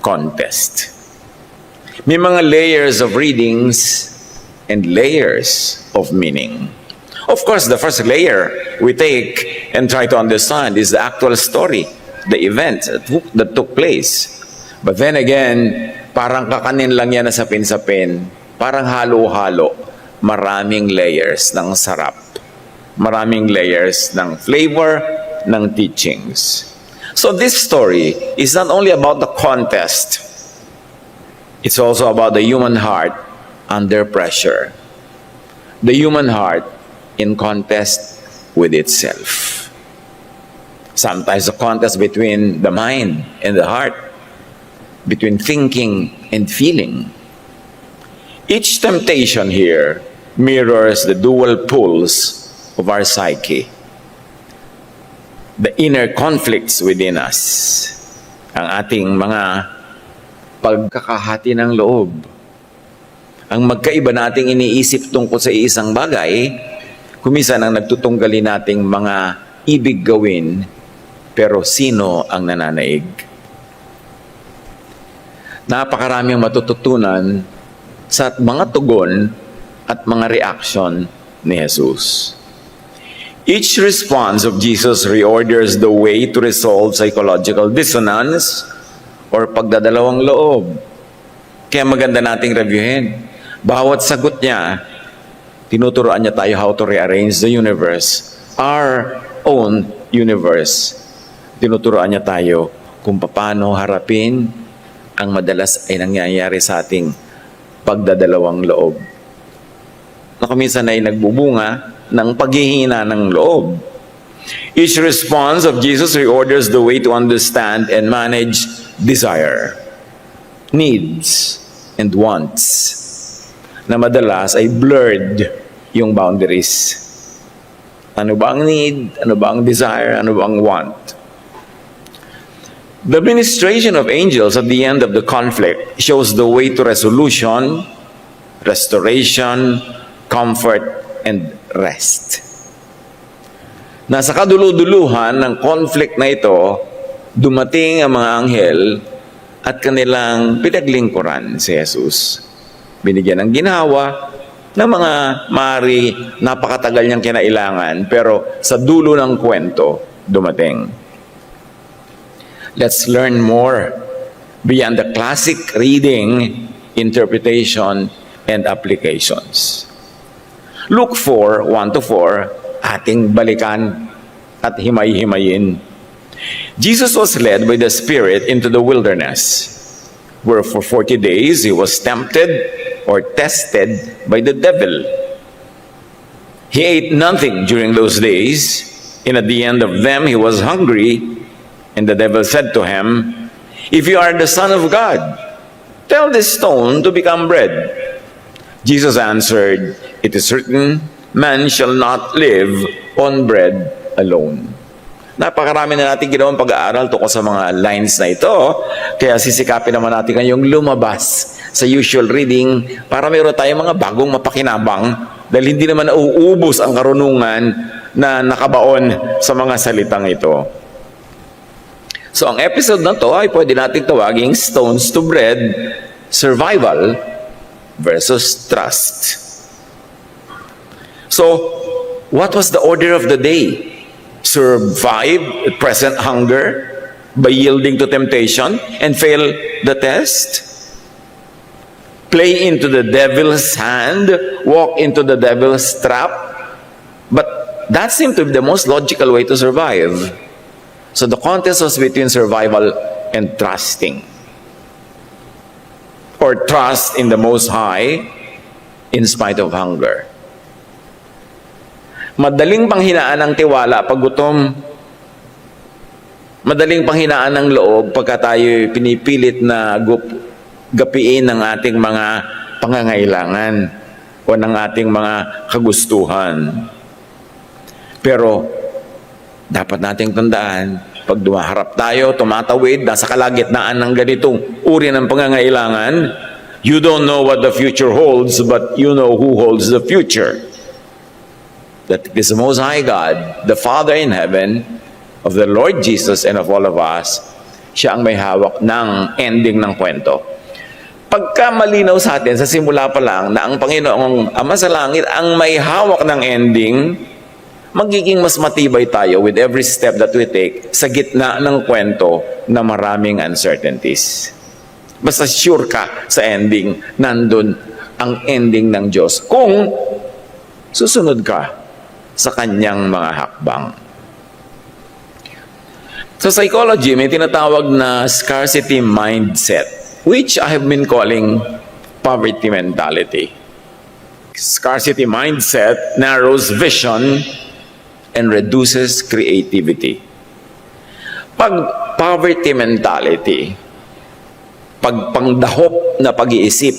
contest. May mga layers of readings and layers of meaning. Of course, the first layer we take and try to understand is the actual story, the event that took place. But then again, parang kakanin lang yan na sapin-sapin, parang halo-halo, maraming layers ng sarap, maraming layers ng flavor, ng teachings. So this story is not only about the contest, it's also about the human heart under pressure. The human heart in contest with itself. Sometimes a contest between the mind and the heart, between thinking and feeling. Each temptation here mirrors the dual pulls of our psyche, the inner conflicts within us, ang ating mga pagkakahati ng loob, ang magkaiba nating iniisip tungkol sa isang bagay, kuminsan ang nagtutunggali nating mga ibig gawin, pero sino ang nananaig? Napakaraming matututunan sa mga tugon at mga reaction ni Jesus. Each response of Jesus reorders the way to resolve psychological dissonance or pagdadalawang loob. Kaya maganda nating reviewin. Bawat sagot niya, tinuturoan niya tayo how to rearrange the universe, our own universe. Tinuturoan niya tayo kung paano harapin ang madalas ay nangyayari sa ating pagdadalawang loob. Na kuminsan ay nagbubunga ng paghihina ng loob. Each response of Jesus reorders the way to understand and manage desire, needs, and wants, na madalas ay blurred yung boundaries. Ano ba ang need? Ano ba ang desire? Ano ba ang want? The ministration of angels at the end of the conflict shows the way to resolution, restoration, comfort, and rest. Nasa kaduluduluhan ng conflict na ito, dumating ang mga anghel at kanilang pinaglingkuran si Jesus. Binigyan ng ginhawa ng mga mari napakatagal niyang kinailangan, pero sa dulo ng kwento, dumating. Let's learn more beyond the classic reading, interpretation, and applications. Luke 4, 1-4, ating balikan at himay-himayin. Jesus was led by the Spirit into the wilderness, where for 40 days he was tempted or tested by the devil. He ate nothing during those days, and at the end of them he was hungry, and the devil said to him, "If you are the Son of God, tell this stone to become bread." Jesus answered, "It is written, man shall not live on bread alone." Napakarami na natin ginawang pag-aaral tungkol sa mga lines na ito, kaya sisikapin naman natin ngayong lumabas sa usual reading para mayroon tayong mga bagong mapakinabang dahil hindi naman nauubos ang karunungan na nakabaon sa mga salitang ito. So ang episode na to ay pwede natin tawaging Stones to Bread, Survival versus Trust. So, what was the order of the day? Survive present hunger by yielding to temptation and fail the test? Play into the devil's hand, walk into the devil's trap? But that seemed to be the most logical way to survive. So the contest was between survival and trusting. Or trust in the Most High in spite of hunger. Madaling panghinaan ng tiwala pag gutom. Madaling panghinaan ng loob pagka tayo pinipilit na gapiin ng ating mga pangangailangan o ng ating mga kagustuhan. Pero dapat nating tandaan, pag dumaharap tayo, tumatawid, nasa kalagitnaan ng ganitong uri ng pangangailangan, you don't know what the future holds, but you know who holds the future. That is the Most High God, the Father in heaven, of the Lord Jesus and of all of us, siya ang may hawak ng ending ng kwento. Pagka malinaw sa atin sa simula pa lang na ang Panginoong Ama sa Langit ang may hawak ng ending, magiging mas matibay tayo with every step that we take sa gitna ng kwento na maraming uncertainties. Basta sure ka sa ending, nandun ang ending ng Diyos kung susunod ka sa kanyang mga hakbang. Sa psychology, may tinatawag na scarcity mindset, which I have been calling poverty mentality. Scarcity mindset narrows vision and reduces creativity. Pag poverty mentality, pag pangdahop na pag-iisip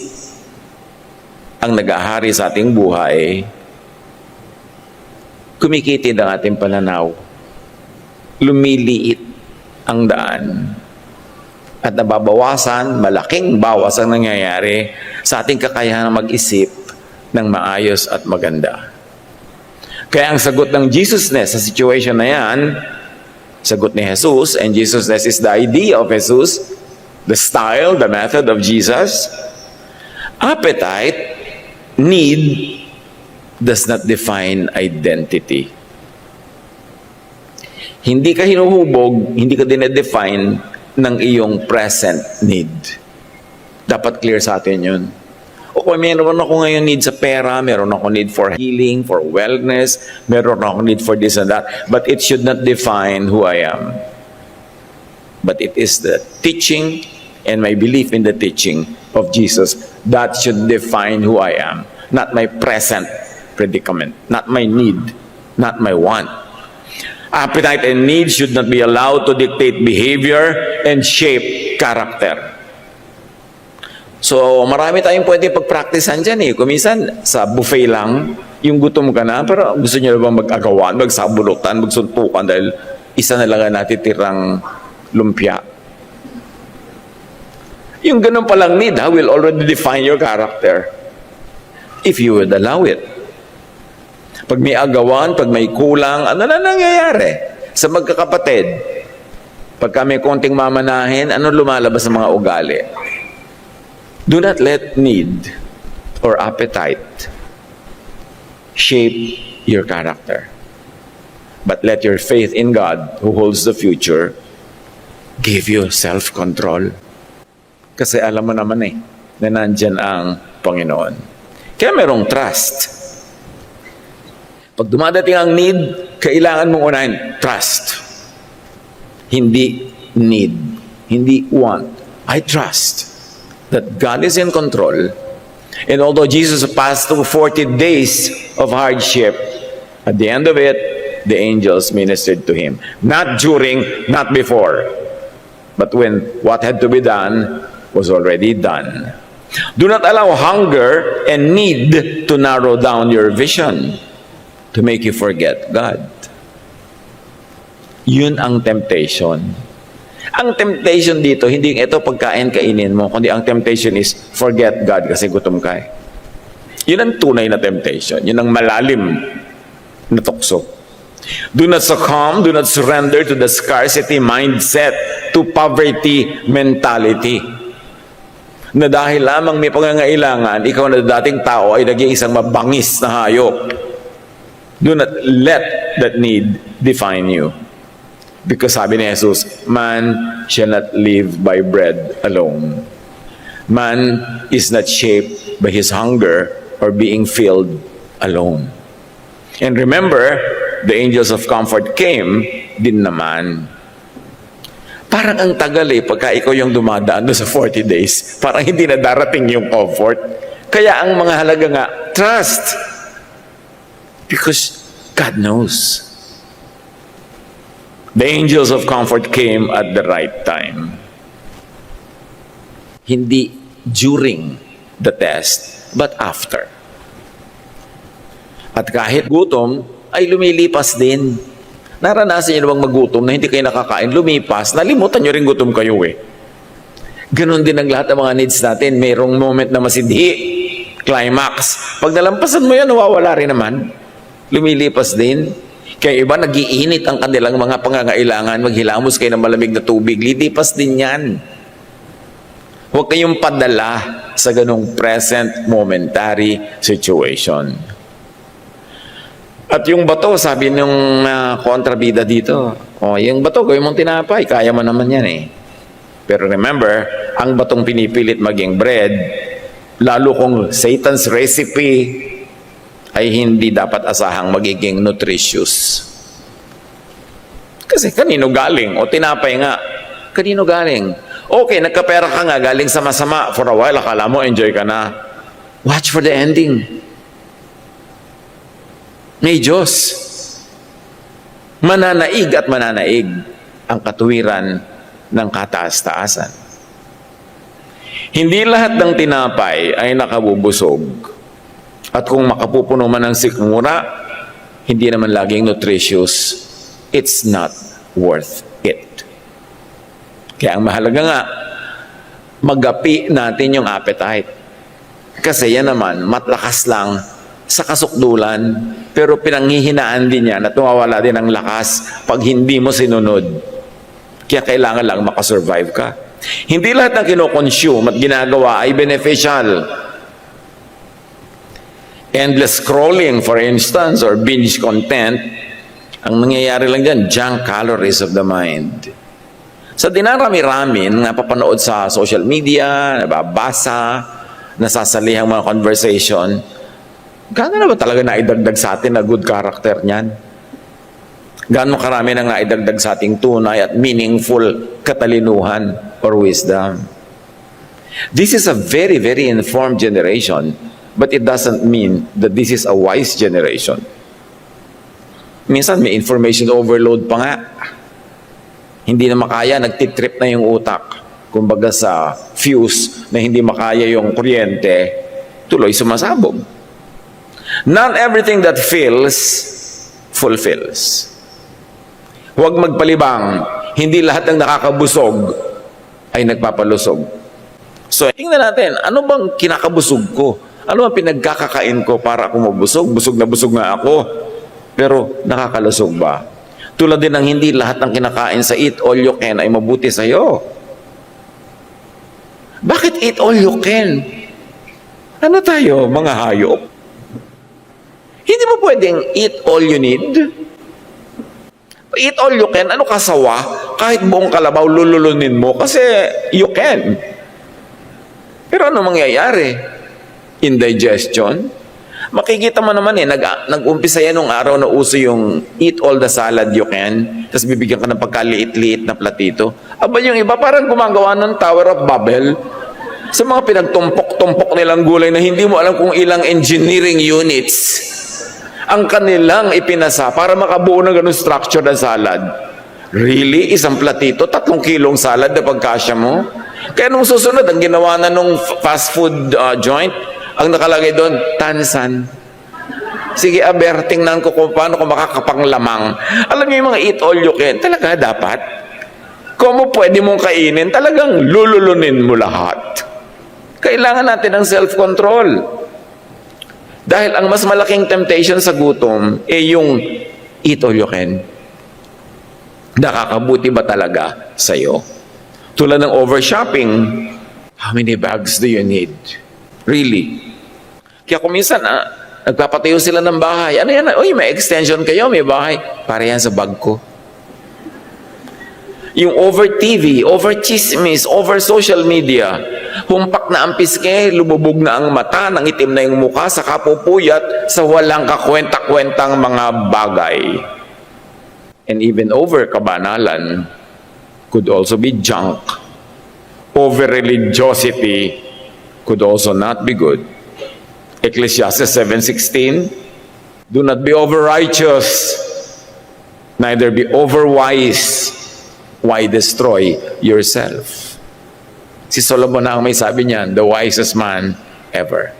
ang nag-ahari sa ating buhay, kumikitid ang ating pananaw, lumiliit ang daan, at nababawasan, malaking bawas ang nangyayari sa ating kakayahan mag-isip ng maayos at maganda. Kaya ang sagot ng Jesusness sa situation na yan, sagot ni Jesus, and Jesusness is the idea of Jesus, the style, the method of Jesus. Appetite, need, does not define identity. Hindi ka hinuhubog, hindi ka dinedefine ng iyong present need. Dapat clear sa atin yun. O kung meron ako ngayon need sa pera, meron ako need for healing, for wellness, meron ako need for this and that, but it should not define who I am. But it is the teaching and my belief in the teaching of Jesus that should define who I am, not my present predicament, not my need, not my want. Appetite and need should not be allowed to dictate behavior and shape character. So, marami tayong pwede pag-practicean dyan eh. Kuminsan, sa buffet lang, yung gutom ka na, pero gusto nyo na bang mag-agawan, magsabulutan, magsuntukan dahil isa na lang ang natitirang lumpia. Yung ganun palang need will already define your character if you would allow it. Pag may agawan, pag may kulang, ano na nangyayari sa magkakapatid? Pagka may konting mamanahin, ano lumalabas sa mga ugali? Do not let need or appetite shape your character. But let your faith in God, who holds the future, give you self-control. Kasi alam mo naman na nandyan ang Panginoon. Kaya merong trust. Pag dumadating ang need, kailangan mong unahin trust. Hindi need. Hindi want. I trust that God is in control. And although Jesus passed through 40 days of hardship, at the end of it, the angels ministered to him. Not during, not before. But when what had to be done was already done. Do not allow hunger and need to narrow down your vision, to make you forget God. Yun ang temptation. Ang temptation dito, hindi ito pagkain kainin mo, kundi ang temptation is forget God kasi gutom ka eh. Yun ang tunay na temptation. Yun ang malalim na tukso. Do not succumb, do not surrender to the scarcity mindset, to poverty mentality. Na dahil lamang may pangangailangan, ikaw na dating tao ay naging isang mabangis na hayop. Do not let that need define you. Because sabi ni Jesus, man shall not live by bread alone. Man is not shaped by his hunger or being filled alone. And remember, the angels of comfort came din naman. Parang ang tagal pagka ikaw yung dumadaan doon sa 40 days. Parang hindi na darating yung comfort. Kaya ang mga halaga nga, trust. Because God knows. The angels of comfort came at the right time. Hindi during the test, but after. At kahit gutom, ay lumilipas din. Naranasan niyo bang magutom na hindi kayo nakakain, lumipas, nalimutan niyo rin gutom kayo eh. Ganon din ang lahat ng mga needs natin. Mayroong moment na masidhi, climax. Pag nalampasan mo yan, nawawala rin naman. Lumilipas din. Kaya iba, nagiinit ang kanilang mga pangangailangan, maghilamos kayo ng malamig na tubig, lilipas din yan. Huwag kayong padala sa ganong present momentary situation. At yung bato, sabi nung kontrabida dito, yung bato, gawin mong tinapay, kaya mo naman yan eh. Pero remember, ang batong pinipilit maging bread, lalo kung Satan's recipe, ay hindi dapat asahang magiging nutritious. Kasi kanino galing? O tinapay nga, kanino galing? Okay, nagkapera ka nga, galing sa masama. For a while, akala mo, enjoy ka na. Watch for the ending. May Diyos. Mananaig at mananaig ang katuwiran ng kataas-taasan. Hindi lahat ng tinapay ay nakabubusog. At kung makapupuno man ng sikmura, hindi naman laging nutritious. It's not worth it. Kaya ang mahalaga nga, magapi natin yung appetite. Kasi yan naman, matlakas lang sa kasukdulan, pero pinanghihinaan din yan at tumawala din ang lakas pag hindi mo sinunod. Kaya kailangan lang makasurvive ka. Hindi lahat ng kinoconsume at ginagawa ay beneficial. Endless scrolling, for instance, or binge content, ang nangyayari lang dyan, junk calories of the mind. Sa dinarami-rami na papanood sa social media, nababasa, nasasalihang mga conversation, gaano na ba talaga naidagdag sa atin na good character niyan? Gaano karami nang naidagdag sa ating tunay at meaningful katalinuhan or wisdom? This is a very, very informed generation, but it doesn't mean that this is a wise generation. Minsan may information overload pa nga. Hindi na makaya, nagtitrip na yung utak. Kumbaga sa fuse na hindi makaya yung kuryente, tuloy sumasabog. Not everything that fills, fulfills. Huwag magpalibang, hindi lahat ng nakakabusog ay nagpapalusog. So, tingnan natin, ano bang kinakabusog ko? Ano ang pinagkakakain ko para ako mabusog? Busog na busog nga ako. Pero nakakalusog ba? Tulad din ng hindi lahat ng kinakain sa eat all you can ay mabuti sa'yo. Bakit eat all you can? Ano tayo, mga hayop? Hindi mo pwedeng eat all you need? Eat all you can, ano kasawa? Kahit buong kalabaw, lululunin mo kasi you can. Pero ano mangyayari? Indigestion? Makikita mo naman nag-umpisa yan nung araw na uso yung eat all the salad you can, tapos bibigyan ka ng pagkaliit-liit na platito. Aba yung iba parang gumagawa ng Tower of Babel sa mga pinagtumpok-tumpok nilang gulay na hindi mo alam kung ilang engineering units ang kanilang ipinasa para makabuo ng ganun structure ng salad. Really? Isang platito? 3 kilong salad na pagkasya mo? Kaya nung susunod, ang ginawa na nung fast food joint, ang nakalagay doon, tansan. Sige, aber, tingnan ko kung paano ko makakapanglamang. Alam niyo yung mga eat all you can, talaga dapat. Kung mo pwede mong kainin, talagang lululunin mo lahat. Kailangan natin ng self-control. Dahil ang mas malaking temptation sa gutom ay yung eat all you can. Nakakabuti ba talaga sa'yo? Tulad ng overshopping, how many bags do you need? Really? Kaya kung minsan, nagpapatayo sila ng bahay. Ano yan? Uy, may extension kayo, may bahay. Para yan sa bag ko. Yung over TV, over chismis, over social media, humpak na ang piske, lumubog na ang mata, nangitim na yung mukha, sa kapupuyat, sa walang kakwenta-kwentang mga bagay. And even over kabanalan could also be junk. Over religiosity could also not be good. Ecclesiastes 7:16, do not be over-righteous, neither be over-wise. Why destroy yourself? Si Solomon na ang may sabi niyan, the wisest man ever.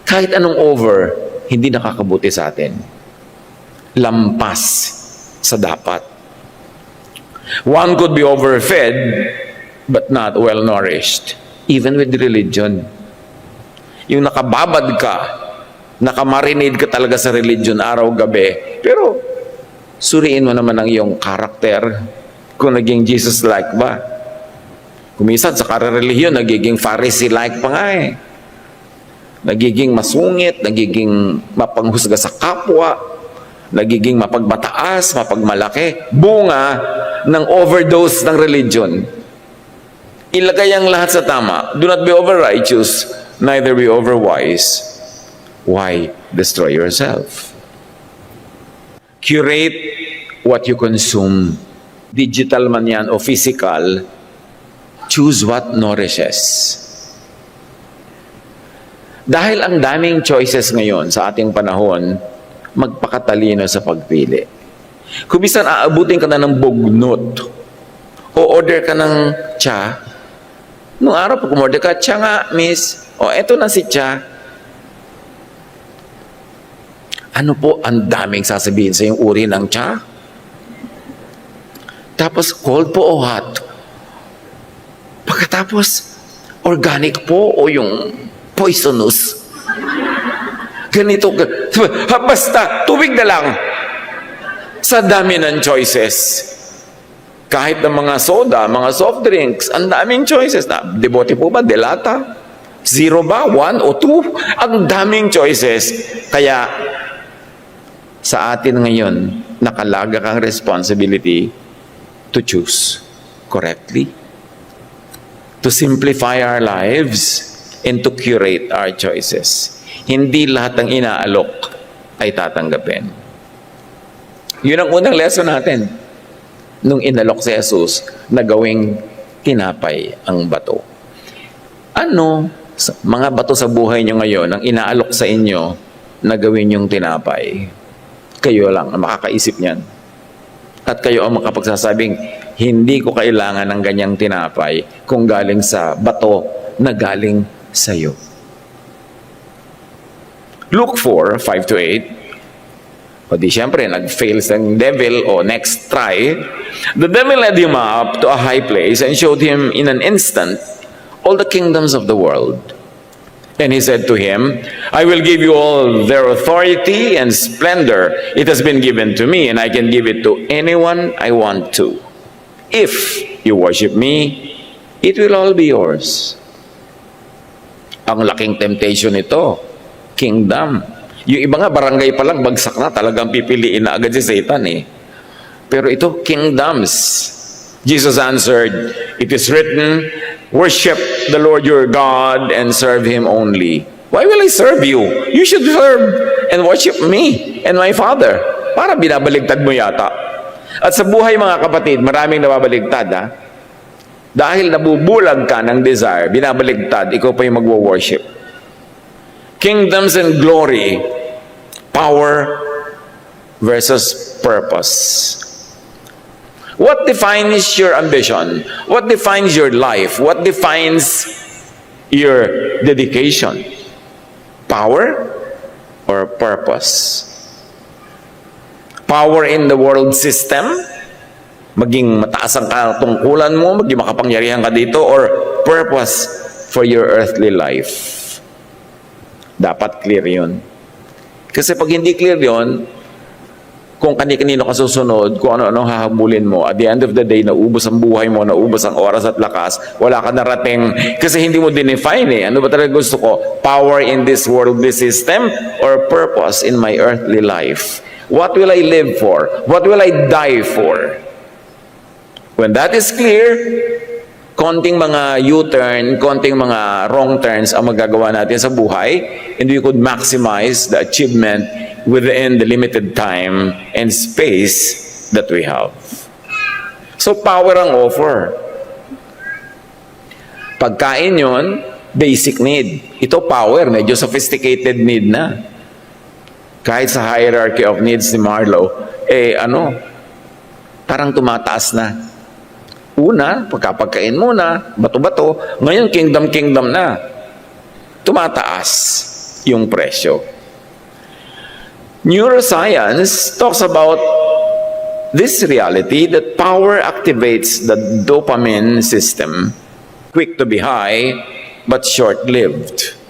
Kahit anong over, hindi nakakabuti sa atin. Lampas sa dapat. One could be overfed, but not well-nourished. Even with religion. Yung nakababad ka, nakamarinade ka talaga sa religion araw-gabi, pero Suriin mo naman ang iyong karakter kung naging Jesus-like ba. Kumisan sa karelihiyon, nagiging Pharisee-like pa nga eh. Nagiging masungit, nagiging mapanghusga sa kapwa, nagiging mapagmataas, mapagmalaki. Bunga ng overdose ng religion. Ilagay ang lahat sa tama. Do not be over-righteous, neither be over-wise. Why destroy yourself? Curate what you consume. Digital man yan o physical. Choose what nourishes. Dahil ang daming choices ngayon sa ating panahon, magpakatalino sa pagpili. Kung bisan aabutin ka na ng bugnot, o order ka ng tsa, nung araw pag umorder ka, tsa nga, miss, o eto na si tsa. Ano po ang daming sasabihin sa yung uri ng tsa? Tapos cold po o hot? Pagkatapos, organic po o yung poisonous? Ganito, basta, tubig na lang. Sa dami ng choices. Kahit ng mga soda, mga soft drinks, ang daming choices. Debote po ba? Delata? Zero ba? 1 o 2? Ang daming choices. Kaya, sa atin ngayon, nakalaga kang responsibility to choose correctly. To simplify our lives and to curate our choices. Hindi lahat ng inaalok ay tatanggapin. Yun ang unang lesson natin. Nung inalok si Jesus na gawing tinapay ang bato. Ano, mga bato sa buhay nyo ngayon, ang inaalok sa inyo na gawin yung tinapay? Kayo lang ang makakaisip niyan. At kayo ang makapagsasabing, hindi ko kailangan ng ganyang tinapay kung galing sa bato na galing sa iyo. Luke 4:5-8. O di syempre, nag-fail ng devil o next try. The devil led him up to a high place and showed him in an instant all the kingdoms of the world. And he said to him, I will give you all their authority and splendor. It has been given to me, and I can give it to anyone I want to. If you worship me, it will all be yours. Ang laking temptation ito, kingdom. Yung iba nga, barangay pa lang, bagsak na, talagang pipiliin na agad si Satan eh. Pero ito, kingdoms. Jesus answered, it is written, worship the Lord your God and serve Him only. Why will I serve you? You should serve and worship me and my Father. Para binabaligtad mo yata. At sa buhay mga kapatid, maraming nababaligtad ha. Dahil nabubulag ka ng desire, binabaligtad, ikaw pa yung magwo-worship. Kingdoms and glory, power versus purpose. What defines your ambition? What defines your life? What defines your dedication? Power or purpose? Power in the world system? Maging mataas ang katungkulan mo, maging makapangyarihan ka dito, or purpose for your earthly life? Dapat clear yun. Kasi pag hindi clear yun, kung kani-kanino ka susunod, kung ano-ano hahabulin mo, at the end of the day, naubos ang buhay mo, naubos ang oras at lakas, wala ka narating, kasi hindi mo dinefine eh. Ano ba talaga gusto ko? Power in this worldly system or purpose in my earthly life? What will I live for? What will I die for? When that is clear, konting mga U-turn, konting mga wrong turns ang magagawa natin sa buhay, and we could maximize the achievement within the limited time and space that we have. So, power ang offer. Pagkain yun, basic need. Ito power, medyo sophisticated need na. Kahit sa hierarchy of needs ni Marlowe, parang tumataas na. Una, pagkapagkain muna, bato-bato, ngayon kingdom na. Tumataas yung presyo. Neuroscience talks about this reality that power activates the dopamine system, quick to be high, but short-lived.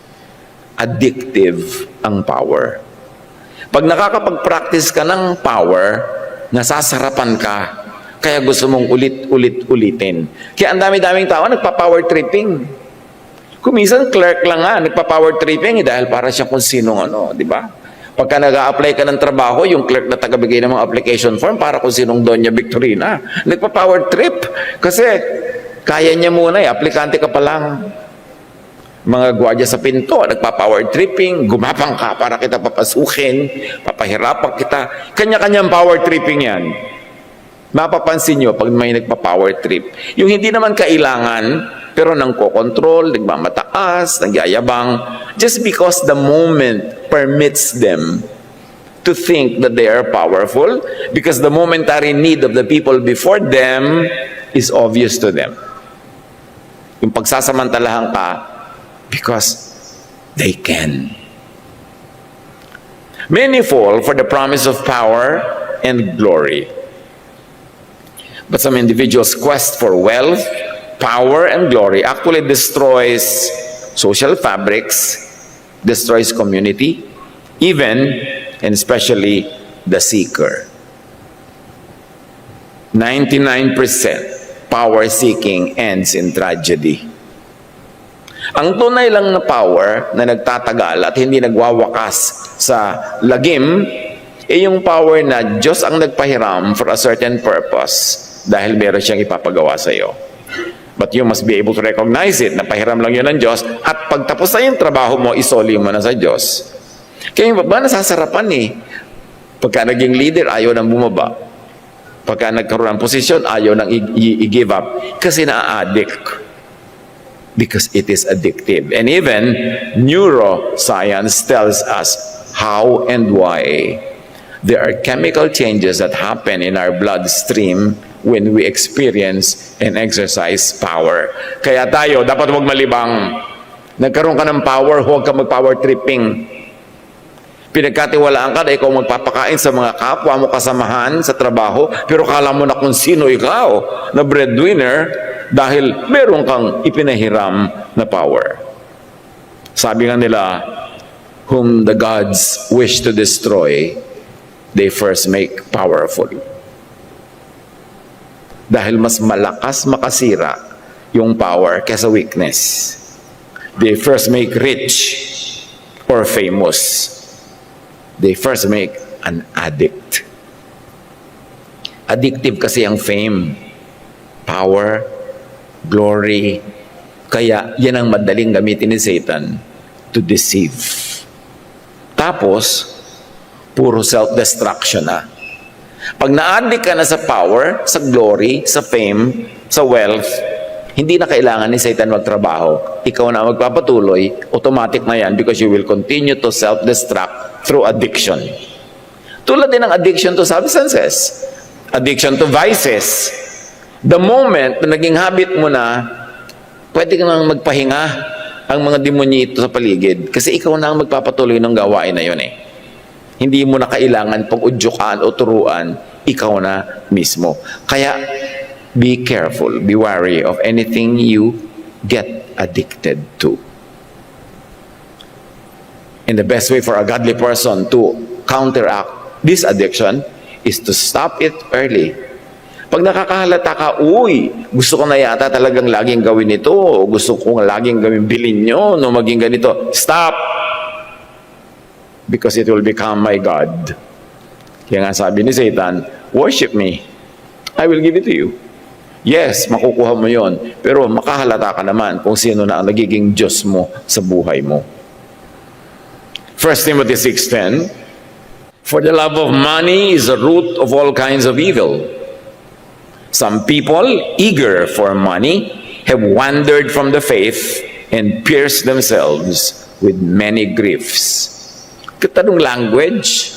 Addictive ang power. Pag nakakapag-practice ka ng power, nasasarapan ka, kaya gusto mong ulit-ulitin. Kaya ang dami-daming tao nagpa-power tripping. Kung minsan clerk lang nga, nagpa-power tripping dahil para siya kung sinong ano, di ba? Pagka nag-a-apply ka ng trabaho, yung clerk na tagabigay ng mga application form para kung sinong Doña Victorina, nagpa-power trip. Kasi kaya niya muna aplikante ka pa lang. Mga gwardiya sa pinto, nagpa-power tripping, gumapang ka para kita papasukin, papahirapan kita. Kanya-kanyang power tripping yan. Mapapansin nyo pag may nagpa-power trip. Yung hindi naman kailangan, pero nang ko-control, nagmamataas, nagyayabang, just because the moment permits them to think that they are powerful, because the momentary need of the people before them is obvious to them. Yung pagsasamantalahan ka, because they can. Many fall for the promise of power and glory. But some individuals' quest for wealth, power, and glory actually destroys social fabrics, destroys community, even and especially the seeker. 99% power seeking ends in tragedy. Ang tunay lang na power na nagtatagal at hindi nagwawakas sa lagim ay yung power na Diyos ang nagpahiram for a certain purpose dahil meron siyang ipapagawa sa iyo. But you must be able to recognize it na pahiram lang yun ng Diyos at pagtapos na yung trabaho mo, isoli mo na sa Diyos. Kaya yung baba nasasarapan Pagka naging leader, ayaw nang bumaba. Pagka nagkaroon ng posisyon, ayaw nang i-give up kasi na-addict. Because it is addictive. And even neuroscience tells us how and why. There are chemical changes that happen in our bloodstream when we experience and exercise power. Kaya tayo, dapat huwag malibang. Nagkaroon ka ng power, huwag ka mag-power tripping. Pinagkatiwalaan ka na ikaw magpapakain sa mga kapwa mo kasamahan sa trabaho, pero kala mo na kung sino ikaw na breadwinner, dahil meron kang ipinahiram na power. Sabi nga nila, whom the gods wish to destroy, they first make powerful. Dahil mas malakas makasira yung power kaysa weakness. They first make rich or famous. They first make an addict. Addictive kasi ang fame, power, glory. Kaya yan ang madaling gamitin ni Satan to deceive. Tapos, puro self-destruction na. Pag na-addict ka na sa power, sa glory, sa fame, sa wealth, hindi na kailangan ni Satan magtrabaho. Ikaw na magpapatuloy, automatic na yan because you will continue to self-destruct through addiction. Tulad din ng addiction to substances, addiction to vices. The moment na naging habit mo na, pwede ka nang magpahinga ang mga demonyito sa paligid kasi ikaw na ang magpapatuloy ng gawain na yun Hindi mo na kailangan pag-udyukan o turuan, ikaw na mismo. Kaya, be careful, be wary of anything you get addicted to. And the best way for a godly person to counteract this addiction is to stop it early. Pag nakakahalata ka, gusto ko na yata talagang laging gawin ito, o gusto ko laging gawin bilin nyo, no maging ganito, stop! Because it will become my God. Kaya nga sabi ni Satan, worship me. I will give it to you. Yes, makukuha mo yon, pero makahalata ka naman kung sino na ang nagiging Diyos mo sa buhay mo. 1 Timothy 6:10, for the love of money is the root of all kinds of evil. Some people, eager for money, have wandered from the faith and pierced themselves with many griefs. Katanong language.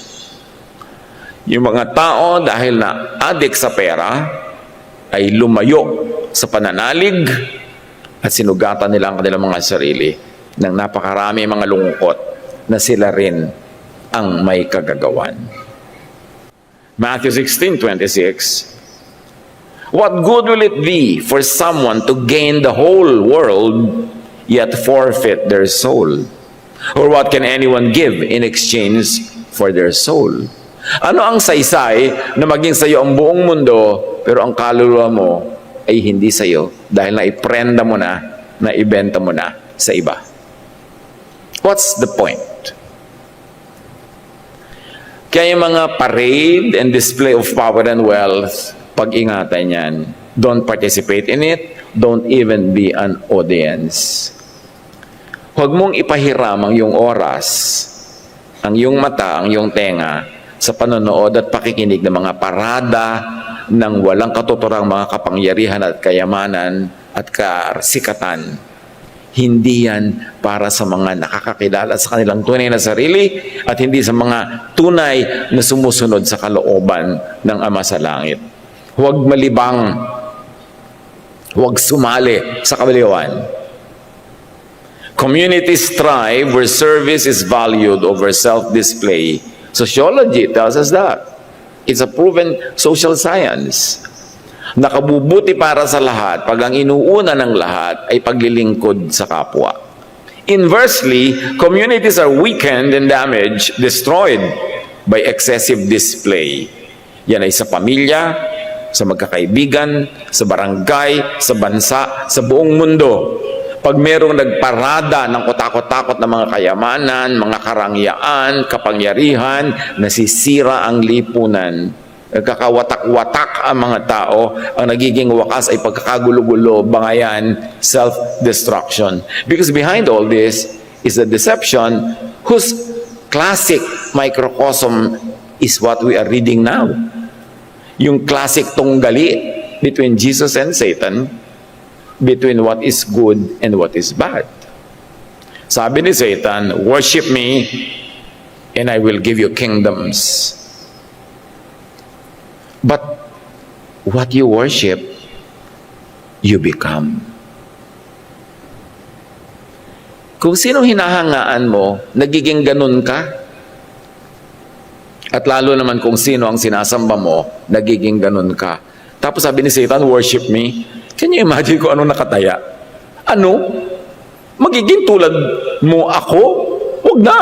Yung mga tao dahil na addict sa pera ay lumayo sa pananalig at sinugatan nila ang kanilang mga sarili ng napakarami mga lungkot na sila rin ang may kagagawan. Matthew 16:26. What good will it be for someone to gain the whole world yet forfeit their soul? Or what can anyone give in exchange for their soul? Ano ang saysay na maging sa'yo ang buong mundo, pero ang kaluluwa mo ay hindi sa'yo dahil naiprenda mo na, naibenta mo na sa iba? What's the point? Kaya yung mga parade and display of power and wealth, pag-ingatan yan. Don't participate in it. Don't even be an audience. Huwag mong ipahiram ang iyong oras, ang iyong mata, ang iyong tenga sa panonood at pakikinig ng mga parada ng walang katuturang mga kapangyarihan at kayamanan at kasikatan. Hindi yan para sa mga nakakakilala sa kanilang tunay na sarili at hindi sa mga tunay na sumusunod sa kalooban ng Ama sa Langit. Huwag malibang, huwag sumali sa kabaliwan. Communities thrive where service is valued over self-display. Sociology tells us that. It's a proven social science. Nakabubuti para sa lahat pag ang inuuna ng lahat ay paglilingkod sa kapwa. Inversely, communities are weakened and damaged, destroyed by excessive display. Yan ay sa pamilya, sa magkakaibigan, sa barangay, sa bansa, sa buong mundo. Pag merong nagparada ng kutakot-takot na mga kayamanan, mga karangyaan, kapangyarihan, nasisira ang lipunan. Nagkakawatak-watak ang mga tao, ang nagiging wakas ay pagkakagulo-gulo, bangayan, self-destruction. Because behind all this is a deception whose classic microcosm is what we are reading now. Yung classic tunggali between Jesus and Satan, between what is good and what is bad. Sabi ni Satan, worship me and I will give you kingdoms. But what you worship, you become. Kung sino hinahangaan mo, nagiging ganun ka. At lalo naman kung sino ang sinasamba mo, nagiging ganun ka. Tapos sabi ni Satan, worship me. Can you imagine kung ano nakataya? Ano? Magiging tulad mo ako? Huwag na.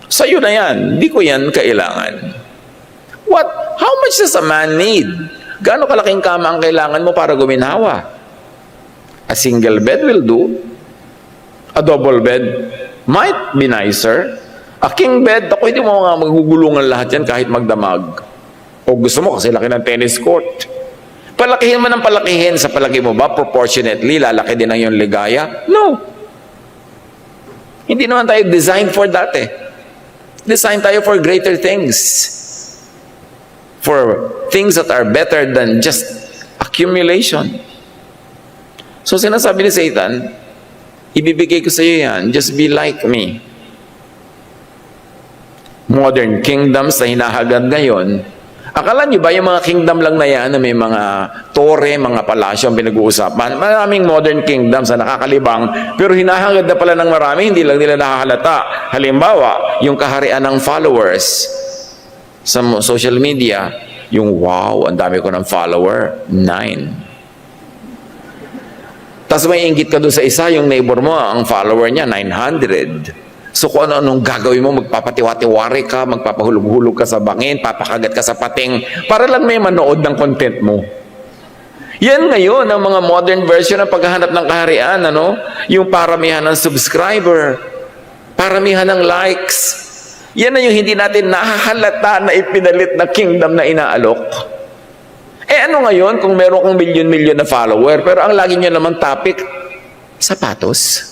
Sa'yo na yan. Hindi ko yan kailangan. What? How much does a man need? Gaano kalaking kama ang kailangan mo para guminhawa? A single bed will do. A double bed might be nicer. A king bed, ako hindi mo nga magugulungan lahat yan kahit magdamag. O gusto mo kasi laki ng tennis court. Palakihin mo ng palakihin sa palagi mo ba? Proportionately, lalaki din ang iyong ligaya? No. Hindi naman tayo designed for that eh. Designed tayo for greater things. For things that are better than just accumulation. So sinasabi ni Satan, ibibigay ko sa iyo yan, just be like me. Modern kingdoms na hinahagad ngayon, akala niyo ba yung mga kingdom lang na yan na may mga tore, mga palasyo ang pinag-uusapan? Maraming modern kingdoms na nakakalibang, pero hinahangad na pala ng marami, hindi lang nila nakahalata. Halimbawa, yung kaharian ng followers sa social media, yung wow, ang dami ko ng follower, 9. Tapos may inggit ka doon sa isa, yung neighbor mo, ang follower niya, 900. So kung ano-anong gagawin mo, magpapatiwati-wari ka, magpapahulog-hulog ka sa bangin, papakagat ka sa pating, para lang may manood ng content mo. Yan ngayon ang mga modern version ng paghahanap ng kaharian, ano? Yung paramihan ng subscriber, paramihan ng likes. Yan na yung hindi natin nahahalata na ipinalit na kingdom na inaalok. Eh ano ngayon kung meron kong milyon-milyon na follower, pero ang lagi nyo naman topic, sapatos?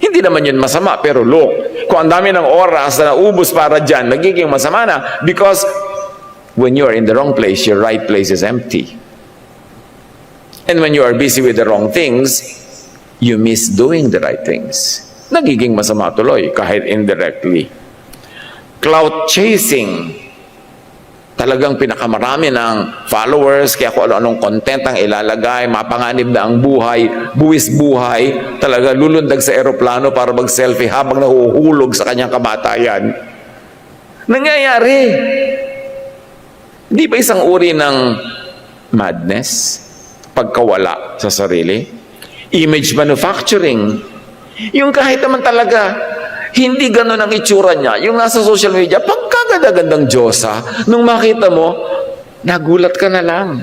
Hindi naman yun masama, pero look, kung ang dami ng oras na naubos para dyan, magiging masama na because when you're in the wrong place, your right place is empty. And when you are busy with the wrong things, you miss doing the right things. Nagiging masama tuloy, kahit indirectly. Clout chasing. Talagang pinakamarami ng followers, kaya kung ano-anong content ang ilalagay, mapanganib na ang buhay, buwis buhay, talaga lulundag sa eroplano para mag-selfie habang nahuhulog sa kanyang kamatayan. Nangyayari. Di ba isang uri ng madness? Pagkawala sa sarili? Image manufacturing. Yung kahit naman talaga, hindi ganun ang itsura niya. Yung nasa social media, pagka ganda-gandang Diyosa, nung makita mo, nagulat ka na lang.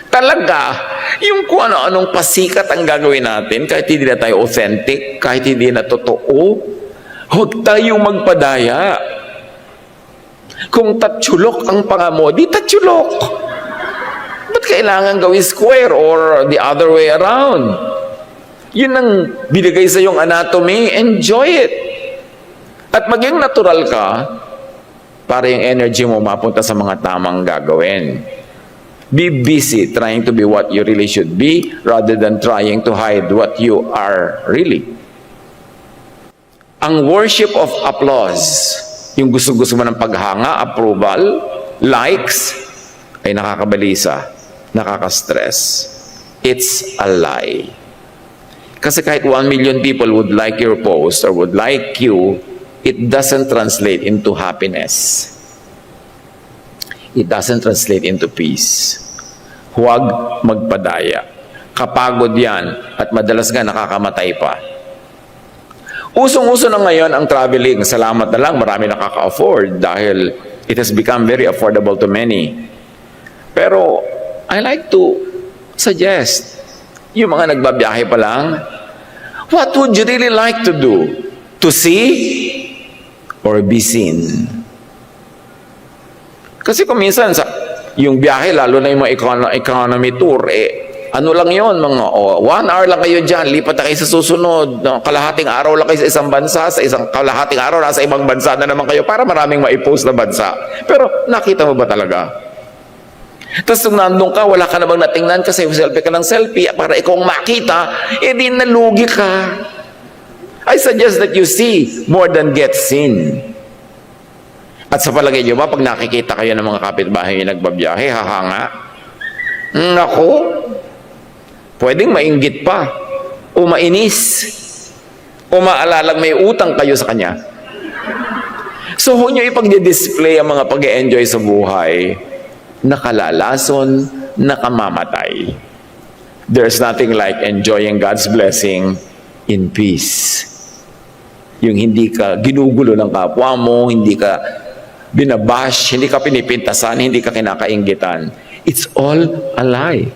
Talaga, yung kung ano-anong pasikat ang gagawin natin, kahit hindi na tayo authentic, kahit hindi na totoo, huwag tayong magpadaya. Kung tatsulok ang panga mo, di tatsulok. Ba't kailangan gawin square or the other way around? Yun ang binigay sa yung anatomy, enjoy it. At maging natural ka, para yung energy mo mapunta sa mga tamang gagawin. Be busy trying to be what you really should be rather than trying to hide what you are really. Ang worship of applause, yung gusto-gusto mo ng paghanga, approval, likes, ay nakakabalisa, nakaka-stress. It's a lie. Kasi kahit 1 million people would like your post or would like you, it doesn't translate into happiness. It doesn't translate into peace. Huwag magpadaya. Kapagod yan at madalas nga nakakamatay pa. Usong-uso na ngayon ang traveling. Salamat na lang, marami nakaka-afford dahil it has become very affordable to many. Pero I like to suggest, yung mga nagbabiyahe pa lang, what would you really like to do? To see or be seen? Kasi kung minsan, yung biyahe, lalo na yung mga economy tour, ano lang yon mga 1 hour lang kayo dyan, lipat na kayo sa susunod, kalahating araw lang kayo sa isang bansa, sa isang kalahating araw, nasa ibang bansa na naman kayo, para maraming maipost na bansa. Pero nakita mo ba talaga? Tapos nung nandun ka, wala ka namang natingnan kasi selfie ka ng selfie, para ikaw makita, di nalugi ka. I suggest that you see more than get seen. At sa palagay nyo ba, pag nakikita kayo ng mga kapitbahay yung nagbabiyahe, hahanga? Nako, pwedeng mainggit pa, o mainis, o maalalang may utang kayo sa kanya. So, huwag nyo ipag-display ang mga pag-e-enjoy sa buhay, nakalalason, nakamamatay. There's nothing like enjoying God's blessing in peace. Yung hindi ka ginugulo ng kapwa mo, hindi ka binabash, hindi ka pinipintasan, hindi ka kinakainggitan. It's all a lie.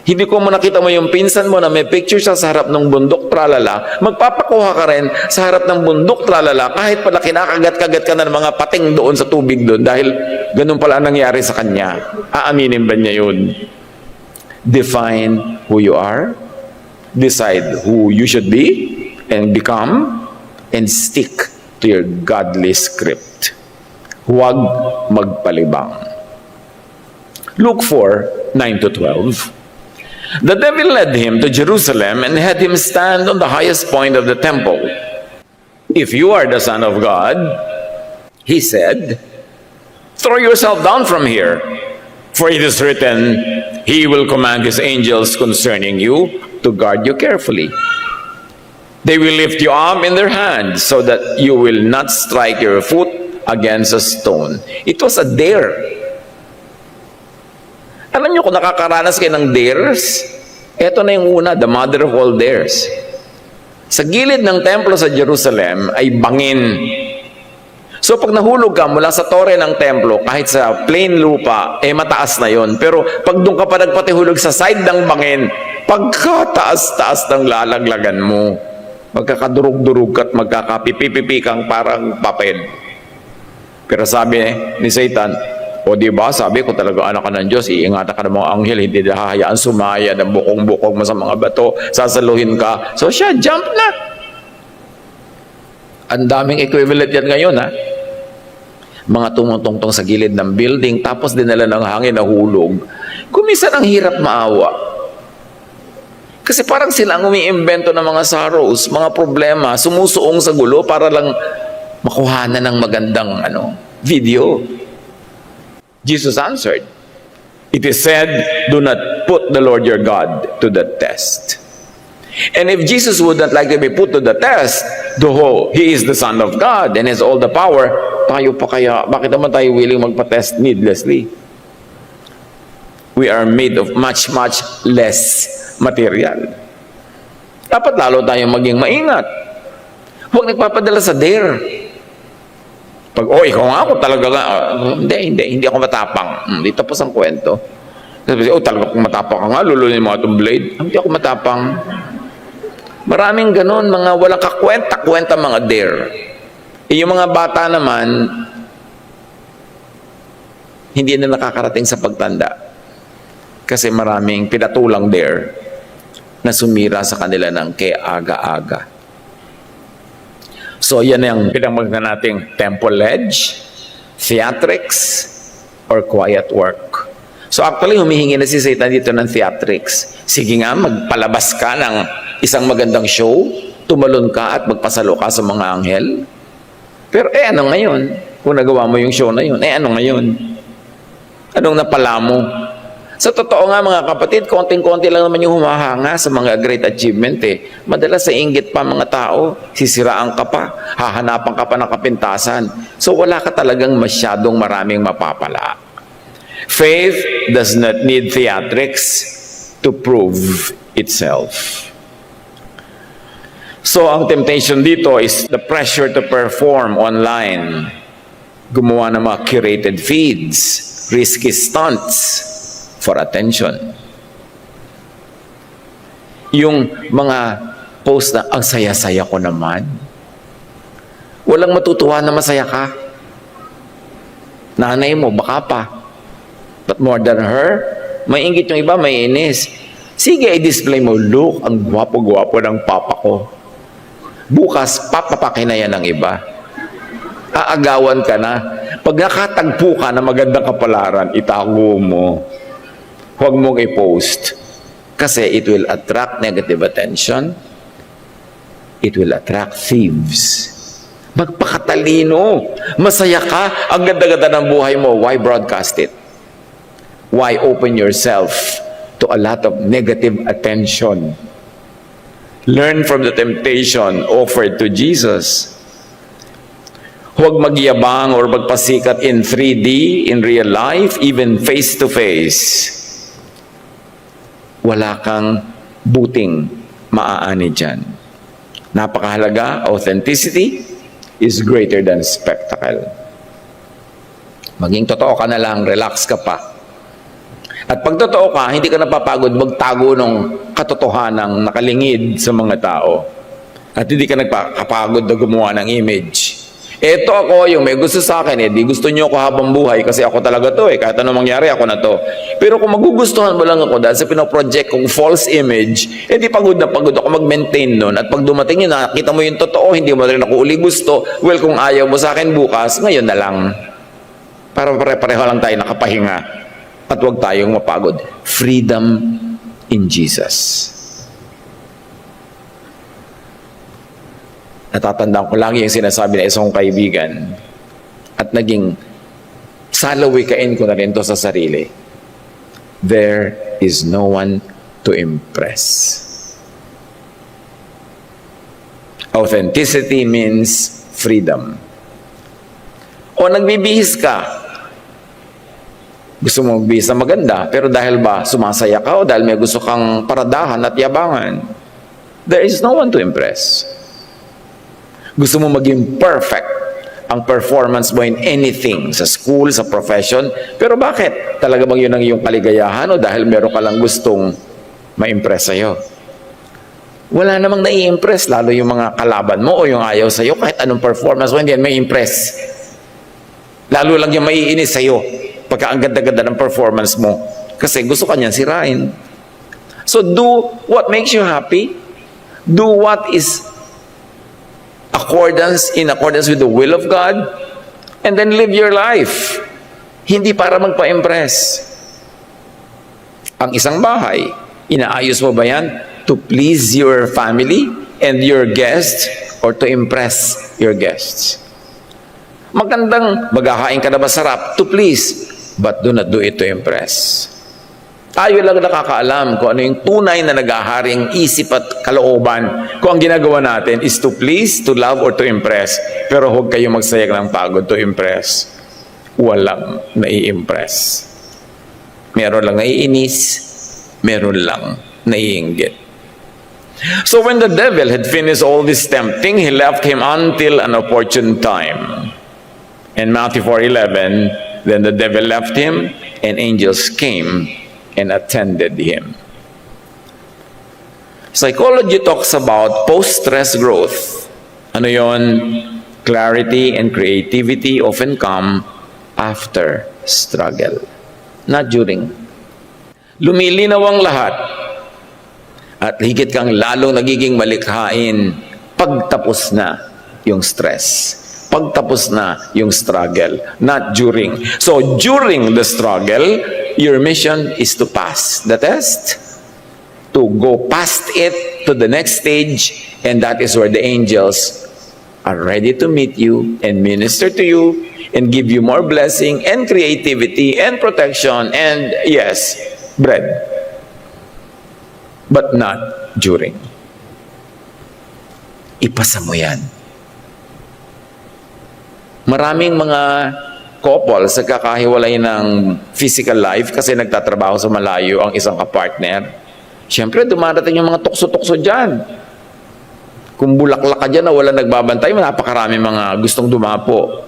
Hindi ko mo nakita mo yung pinsan mo na may picture siya sa harap ng bundok, tralala, magpapakuha ka rin sa harap ng bundok, tralala, kahit pala kinakagat-kagat ka na ng mga pating doon sa tubig doon dahil ganun pala nangyari sa kanya. Aaminin ba niya yun? Define who you are, decide who you should be and become, and stick to your godly script. Huwag magpalibang. Luke 4, 9-12. The devil led him to Jerusalem and had him stand on the highest point of the temple. If you are the Son of God, he said, throw yourself down from here, for it is written, he will command his angels concerning you to guard you carefully. They will lift you up in their hands so that you will not strike your foot against a stone. It was a dare. Alam niyo kung nakakaranas kayo ng dares, ito na yung una, the mother of all dares. Sa gilid ng templo sa Jerusalem ay bangin. So pag nahulog ka mula sa tore ng templo, kahit sa plain lupa, mataas na yon. Pero pag doon ka pa nagpatihulog sa side ng bangin, pagkataas-taas ng lalaglagan mo, magkakadurog-durog at magkakapipipipi kang parang papel. Pero sabi ni Satan, o diba, sabi ko talaga anak ka ng Diyos, iingatan ka ng mga anghel, hindi hahayaan sumaya ng bukong-bukong mo sa mga bato, sasaluhin ka. So siya, jump na. Ang daming equivalent yan ngayon, ha? Mga tumutungtong sa gilid ng building, tapos dinala ng hangin na hulog. Kumisan ang hirap maawa. Kasi parang sila ang umiimbento ng mga sorrows, mga problema, sumusuong sa gulo para lang makuhanan ng magandang video. Jesus answered, it is said, do not put the Lord your God to the test. And if Jesus would not like to be put to the test, he is the Son of God and has all the power, tayo pa kaya, bakit naman tayo willing magpa-test needlessly? We are made of much, much less material. Dapat lalo tayong maging maingat. Huwag nagpapadala sa dare. Pag, ikaw nga ako talaga nga. Hindi ako matapang. Hindi tapos ang kwento. Sabi, talaga kung matapang ka nga, lulunin mo itong blade. Hindi ako matapang. Maraming ganun, mga walang kakwenta mga dare. Yung mga bata naman, hindi na nakakarating sa pagtanda. Kasi maraming pinatulang dare na sumira sa kanila ng kay aga-aga. So yan ang pinamagna nating temple ledge, theatrics, or quiet work. So actually, humihingi na si Satan dito ng theatrics. Sige nga, magpalabas ka ng isang magandang show, tumalon ka at magpasalo ka sa mga anghel. Pero ano ngayon? Kung nagawa mo yung show na yun, ano ngayon? Anong napala mo? Sa totoo nga mga kapatid, konting-konti lang naman yung humahanga sa mga great achievement eh. Madalas sa inggit pa mga tao, sisiraan ka pa, hahanapan ka pa ng kapintasan. So wala ka talagang masyadong maraming mapapala. Faith does not need theatrics to prove itself. So ang temptation dito is the pressure to perform online. Gumawa ng mga curated feeds, risky stunts for attention. Yung mga post na, ang saya-saya ko naman. Walang matutuwa na masaya ka. Nanay mo, baka pa. But more than her, may inggit yung iba, may inis. Sige, i-display mo, look, ang gwapo-gwapo ng papa ko. Bukas, papapakin na yan ng iba. Aagawan ka na. Pag nakatagpo ka na magandang kapalaran, itago mo. Huwag mong i-post. Kasi it will attract negative attention. It will attract thieves. Magpakatalino. Masaya ka. Ang ganda-ganda ng buhay mo. Why broadcast it? Why open yourself to a lot of negative attention? Learn from the temptation offered to Jesus. Huwag magyabang or magpasikat in 3D, in real life, even face-to-face. Wala kang buting maaani dyan. Napakahalaga, authenticity is greater than spectacle. Maging totoo ka na lang, relax ka pa. At pag totoo ka, hindi ka napapagod magtago ng katotohanang nakalingid sa mga tao. At hindi ka nagpapagod na gumawa ng image. Eto ako, yung may gusto sa akin, di gusto niyo ako habang buhay kasi ako talaga to kahit anong mangyari, ako na to. Pero kung magugustuhan mo lang ako dahil sa pinoproject kong false image, di pagod na pagod ako mag-maintain nun. At pag dumating yun, nakita mo yung totoo, hindi mo rin ako uli gusto, well, kung ayaw mo sa akin bukas, ngayon na lang. Para pare-pareho lang tayo nakapahinga. At huwag tayong mapagod. Freedom in Jesus. Natatandaan ko lagi yung sinasabi na isang kaibigan at naging salawikain ko na rin to sa sarili. There is no one to impress. Authenticity means freedom. O nagbibihis ka, gusto mo magbihis na maganda, pero dahil ba sumasaya ka o dahil may gusto kang paradahan at yabangan, there is no one to impress. Gusto mo maging perfect ang performance mo in anything, sa school, sa profession, pero bakit? Talaga bang yun ang iyong kaligayahan o dahil meron ka lang gustong ma-impress sa'yo? Wala namang nai-impress, lalo yung mga kalaban mo o yung ayaw sa'yo, kahit anong performance mo, hindi yan mai-impress. Lalo lang yung maiinis sa'yo pagka ang ganda-ganda ng performance mo kasi gusto ka niyan sirain. So do what makes you happy. Do what is in accordance with the will of God, and then live your life. Hindi para magpa-impress. Ang isang bahay, inaayos mo ba yan to please your family and your guests or to impress your guests? Magandang maghahain ka na masarap to please, but do not do it to impress. Tayo lang nakakaalam kung ano yung tunay na naghaharing isip at kalooban. Kung ang ginagawa natin is to please, to love, or to impress. Pero huwag kayong magsayag ng pagod to impress. Walang nai-impress. Meron lang naiinis, meron lang naiinggit. So when the devil had finished all this tempting, he left him until an opportune time. And Matthew 4:11, then the devil left him, and angels came and attended him. Psychology talks about post-stress growth. Ano yon? Clarity and creativity often come after struggle, not during. Lumilinaw ang lahat at higit kang lalong nagiging malikhain pagtapos na yung stress. Pagtapos na yung struggle, not during. So during the struggle, your mission is to pass the test, to go past it to the next stage, and that is where the angels are ready to meet you and minister to you and give you more blessing and creativity and protection and, yes, bread. But not during. Ipasa mo yan. Maraming mga couples nagkakahiwalay ng physical life kasi nagtatrabaho sa malayo ang isang kapartner. Siyempre, dumarating yung mga tukso-tukso dyan. Kung bulaklak ka dyan na wala nagbabantay, napakarami mga gustong dumapo.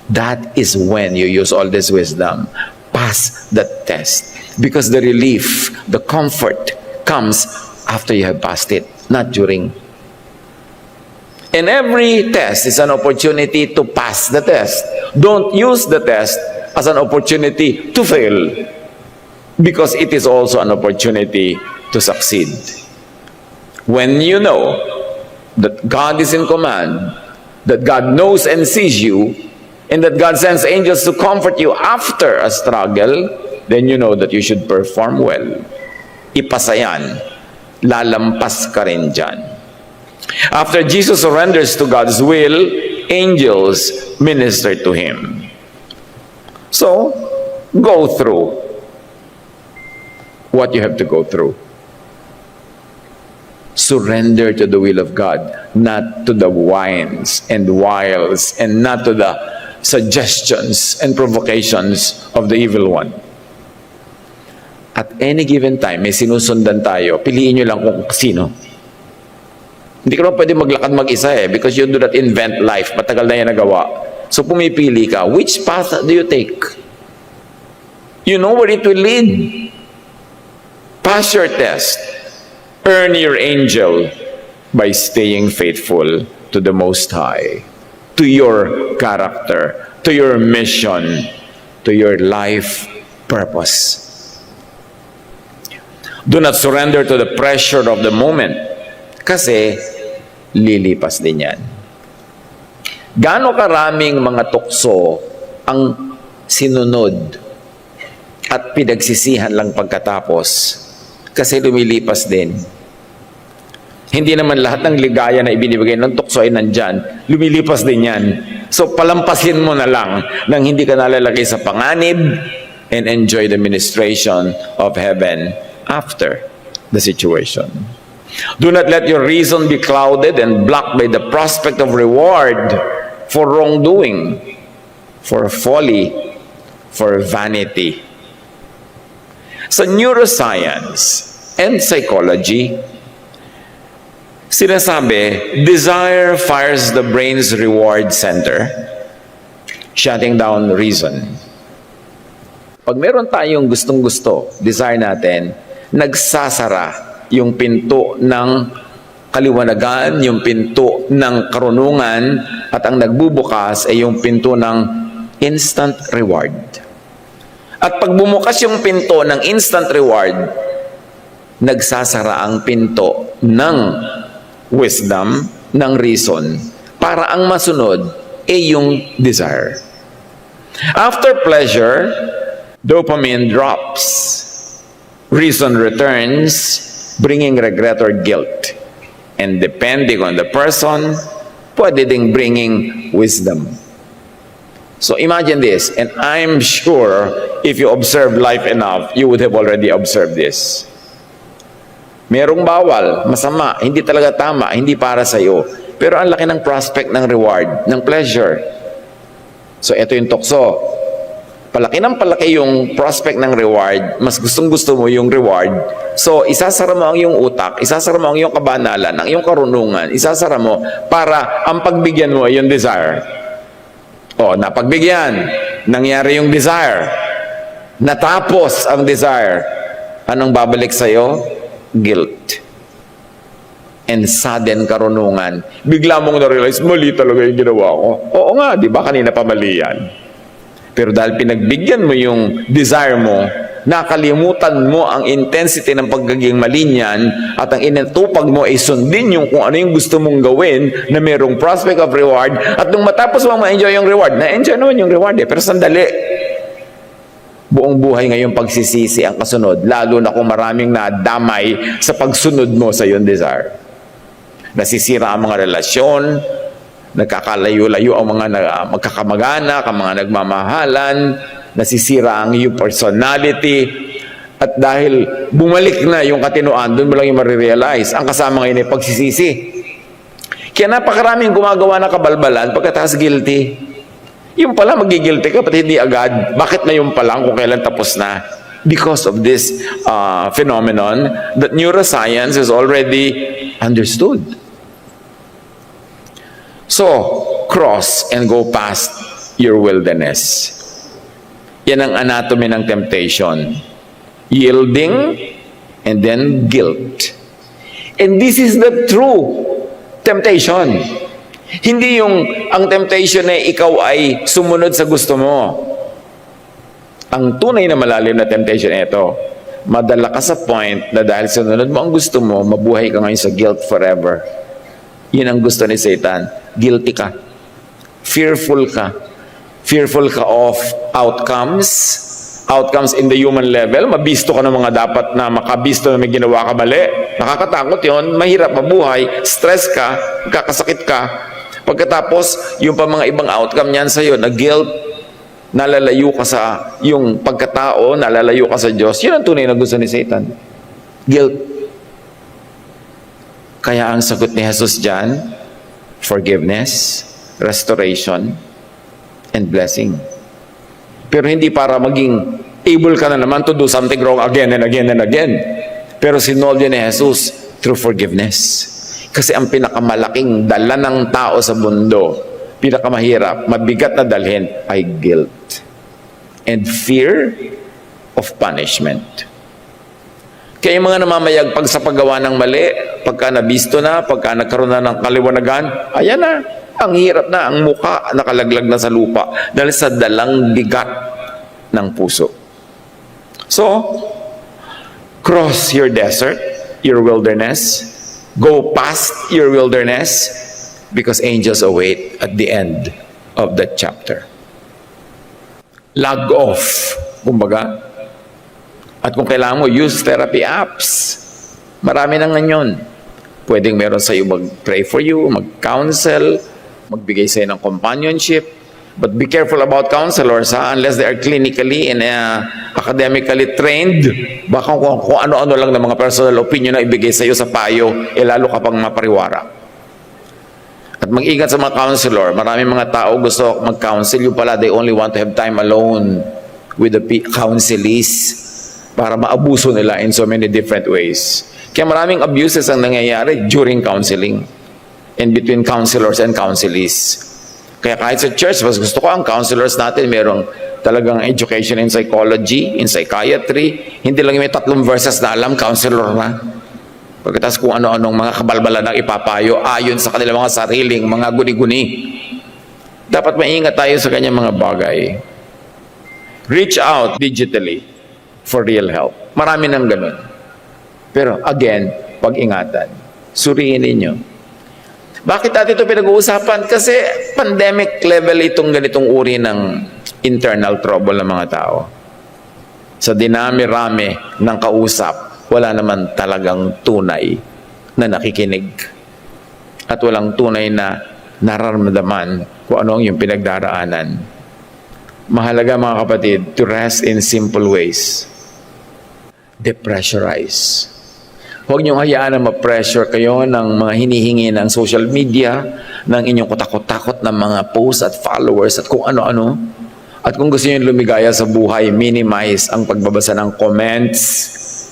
That is when you use all this wisdom. Pass the test. Because the relief, the comfort comes after you have passed it, not during. And every test is an opportunity to pass the test. Don't use the test as an opportunity to fail, because it is also an opportunity to succeed. When you know that God is in command, that God knows and sees you, and that God sends angels to comfort you after a struggle, then you know that you should perform well. Ipasa yan. Lalampas ka rin dyan. After Jesus surrenders to God's will, angels minister to him. So, go through what you have to go through. Surrender to the will of God, not to the whines and wiles, and not to the suggestions and provocations of the evil one. At any given time, may sinusundan tayo. Piliin nyo lang kung sino. Hindi ka naman pwede maglakad mag-isa because you do not invent life. Matagal na yan nagawa. So pumipili ka. Which path do you take? You know where it will lead. Pass your test. Earn your angel by staying faithful to the Most High, to your character, to your mission, to your life purpose. Do not surrender to the pressure of the moment, kasi lilipas din yan. Gaano karaming mga tukso ang sinunod at pinagsisihan lang pagkatapos, kasi lumilipas din. Hindi naman lahat ng ligaya na ibinibigay ng tukso ay nandyan. Lumilipas din yan. So palampasin mo na lang nang hindi ka nalalagay sa panganib and enjoy the ministration of heaven after the situation. Do not let your reason be clouded and blocked by the prospect of reward for wrongdoing, for folly, for vanity. Sa neuroscience and psychology, sinasabi, desire fires the brain's reward center, shutting down reason. Pag meron tayong gustong-gusto, desire natin, nagsasara yung pinto ng kaliwanagan, yung pinto ng karunungan, at ang nagbubukas ay yung pinto ng instant reward. At pag bumukas yung pinto ng instant reward, nagsasara ang pinto ng wisdom, ng reason, para ang masunod ay yung desire. After pleasure, dopamine drops. Reason returns, bringing regret or guilt. And depending on the person, pwede ding bringing wisdom. So imagine this, and I'm sure if you observe life enough, you would have already observed this. Merong bawal, masama, hindi talaga tama, hindi para sa'yo. Pero ang laki ng prospect ng reward, ng pleasure. So ito yung tukso. Palaki ng palaki yung prospect ng reward, mas gustong-gusto mo yung reward. So isasara mo ang iyong utak, isasara mo ang iyong kabanalan, ang iyong karunungan, isasara mo para ang pagbigyan mo ay yung desire. O, napagbigyan. Nangyari yung desire. Natapos ang desire. Anong babalik sa'yo? Guilt. And sudden karunungan. Bigla mong na-realize, mali talaga yung ginawa ko. Oo nga, di ba? Kanina pa mali yan. Pero dahil pinagbigyan mo yung desire mo, nakalimutan mo ang intensity ng pagiging mali niyan at ang inatupag mo ay sundin yung kung ano yung gusto mong gawin na mayroong prospect of reward at nung matapos mo ma-enjoy yung reward, na-enjoy naman yung reward pero sandali. Buong buhay ngayong pagsisisi ang kasunod, lalo na kung maraming nadamay sa pagsunod mo sa iyong desire. Nasisira ang mga relasyon, nagkakalayo-layo ang mga magkakamag-anak, ang mga nagmamahalan, nasisira ang iyong personality, at dahil bumalik na yung katinoan, doon mo lang yung marirealize. Ang kasama ngayon ay pagsisisi. Kaya napakaraming gumagawa ng kabalbalan pagkatapos guilty. Yung pala magigilty ka, pati hindi agad. Bakit na yung palang kung kailan tapos na? Because of this phenomenon that neuroscience has already understood. So, cross and go past your wilderness. Yan ang anatomy ng temptation. Yielding and then guilt. And this is the true temptation. Hindi yung ang temptation ay ikaw ay sumunod sa gusto mo. Ang tunay na malalim na temptation ay ito. Madala ka sa point na dahil sunod mo ang gusto mo, mabuhay ka ngayon sa guilt forever. Yun ang gusto ni Satan. Guilty ka. Fearful ka. Fearful ka of outcomes in the human level. Mabisto ka ng mga dapat na makabisto na may ginawa ka mali. Nakakatakot yun. Mahirap mabuhay. Stress ka. Kakasakit ka. Pagkatapos, yung pa mga ibang outcome niyan sa'yo, na guilt, nalalayo ka sa yung pagkatao, nalalayo ka sa Diyos. Yun ang tunay na gusto ni Satan. Guilt. Kaya ang sagot ni Jesus dyan, forgiveness, restoration, and blessing. Pero hindi para maging able ka na naman to do something wrong again and again and again. Pero sinolve ni Jesus through forgiveness. Kasi ang pinakamalaking dala ng tao sa mundo, pinakamahirap, mabigat na dalhin, ay guilt. And fear of punishment. Kaya yung mga namamayagpag sa paggawa ng mali, pagka nabisto na, pagka nagkaroon na ng kaliwanagan, ayan na, ang hirap na, ang muka nakalaglag na sa lupa dahil sa dalang bigat ng puso. So, cross your desert, your wilderness, go past your wilderness because angels await at the end of that chapter. Log off, kumbaga. At kung kailangan mo, use therapy apps. Marami na ngayon. Pwedeng meron sa'yo mag-pray for you, mag-counsel, magbigay sa'yo ng companionship. But be careful about counselors, unless they are clinically and academically trained. Baka kung ano-ano lang ng mga personal opinion na ibigay sa'yo sa payo, lalo ka pang mapariwara. At mag-ingat sa mga counselor. Maraming mga tao gusto mag-counsel. Yung pala, they only want to have time alone with the counselees para maabuso nila in so many different ways. Kaya maraming abuses ang nangyayari during counseling and between counselors and counselees. Kaya kahit sa church, mas gusto ko ang counselors natin, merong talagang education in psychology, in psychiatry. Hindi lang may 3 verses na alam, counselor na. Pagkatapos kung ano-anong mga kabalbalan ang ipapayo ayon sa kanilang mga sariling, mga guni-guni. Dapat maingat tayo sa kanyang mga bagay. Reach out digitally for real help. Marami nang ganun. Pero again, pag-ingatan. Suriin ninyo. Bakit natin ito pinag-uusapan? Kasi pandemic level itong ganitong uri ng internal trouble ng mga tao. Sa dinami-rami ng kausap, wala naman talagang tunay na nakikinig. At walang tunay na nararamdaman kung ano ang yung pinagdaraanan. Mahalaga mga kapatid, to rest in simple ways. Depressurize. Huwag niyong hayaan na ma-pressure kayo ng mga hinihingi ng social media, ng inyong kutakot-takot ng mga posts at followers at kung ano-ano. At kung gusto niyo lumigaya sa buhay, minimize ang pagbabasa ng comments,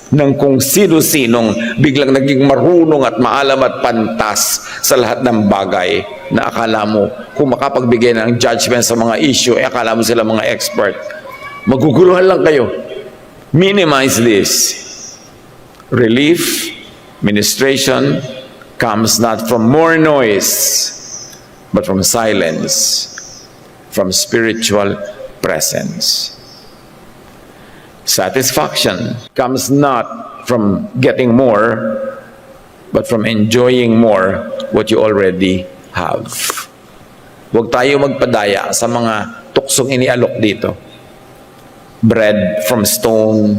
ng kung sino-sinong biglang naging marunong at maalam at pantas sa lahat ng bagay na akala mo kung makapagbigay ng judgment sa mga issue, akala mo sila mga expert. Maguguluhan lang kayo. Minimize this. Relief, ministration comes not from more noise, but from silence, from spiritual presence. Satisfaction comes not from getting more, but from enjoying more what you already have. Huwag tayo magpadaya sa mga tuksong inialok dito. Bread from stone,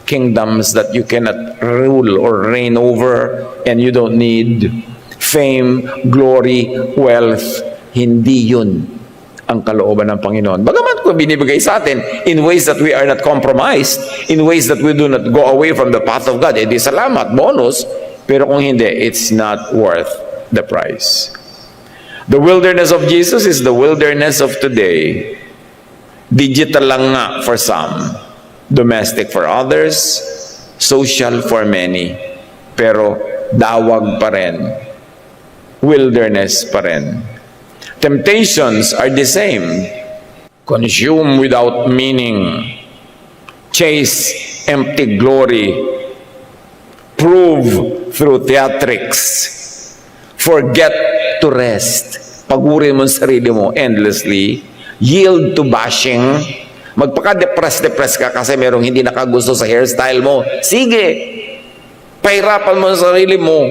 kingdoms that you cannot rule or reign over, and you don't need fame, glory, wealth. Hindi yun ang kalooban ng Panginoon. Bagaman kung binibigay sa atin in ways that we are not compromised, in ways that we do not go away from the path of God, edi salamat, bonus. Pero kung hindi, it's not worth the price. The wilderness of Jesus is the wilderness of today. Digital lang nga for some, domestic for others, social for many, pero dawag pa rin, wilderness pa rin. Temptations are the same. Consume without meaning. Chase empty glory. Prove through theatrics. Forget to rest. Pagurin mo ang sarili mo endlessly. Yield to bashing. Magpaka-depress ka kasi merong hindi nakagusto sa hairstyle mo. Sige. Pahirapan mo ang sarili mo.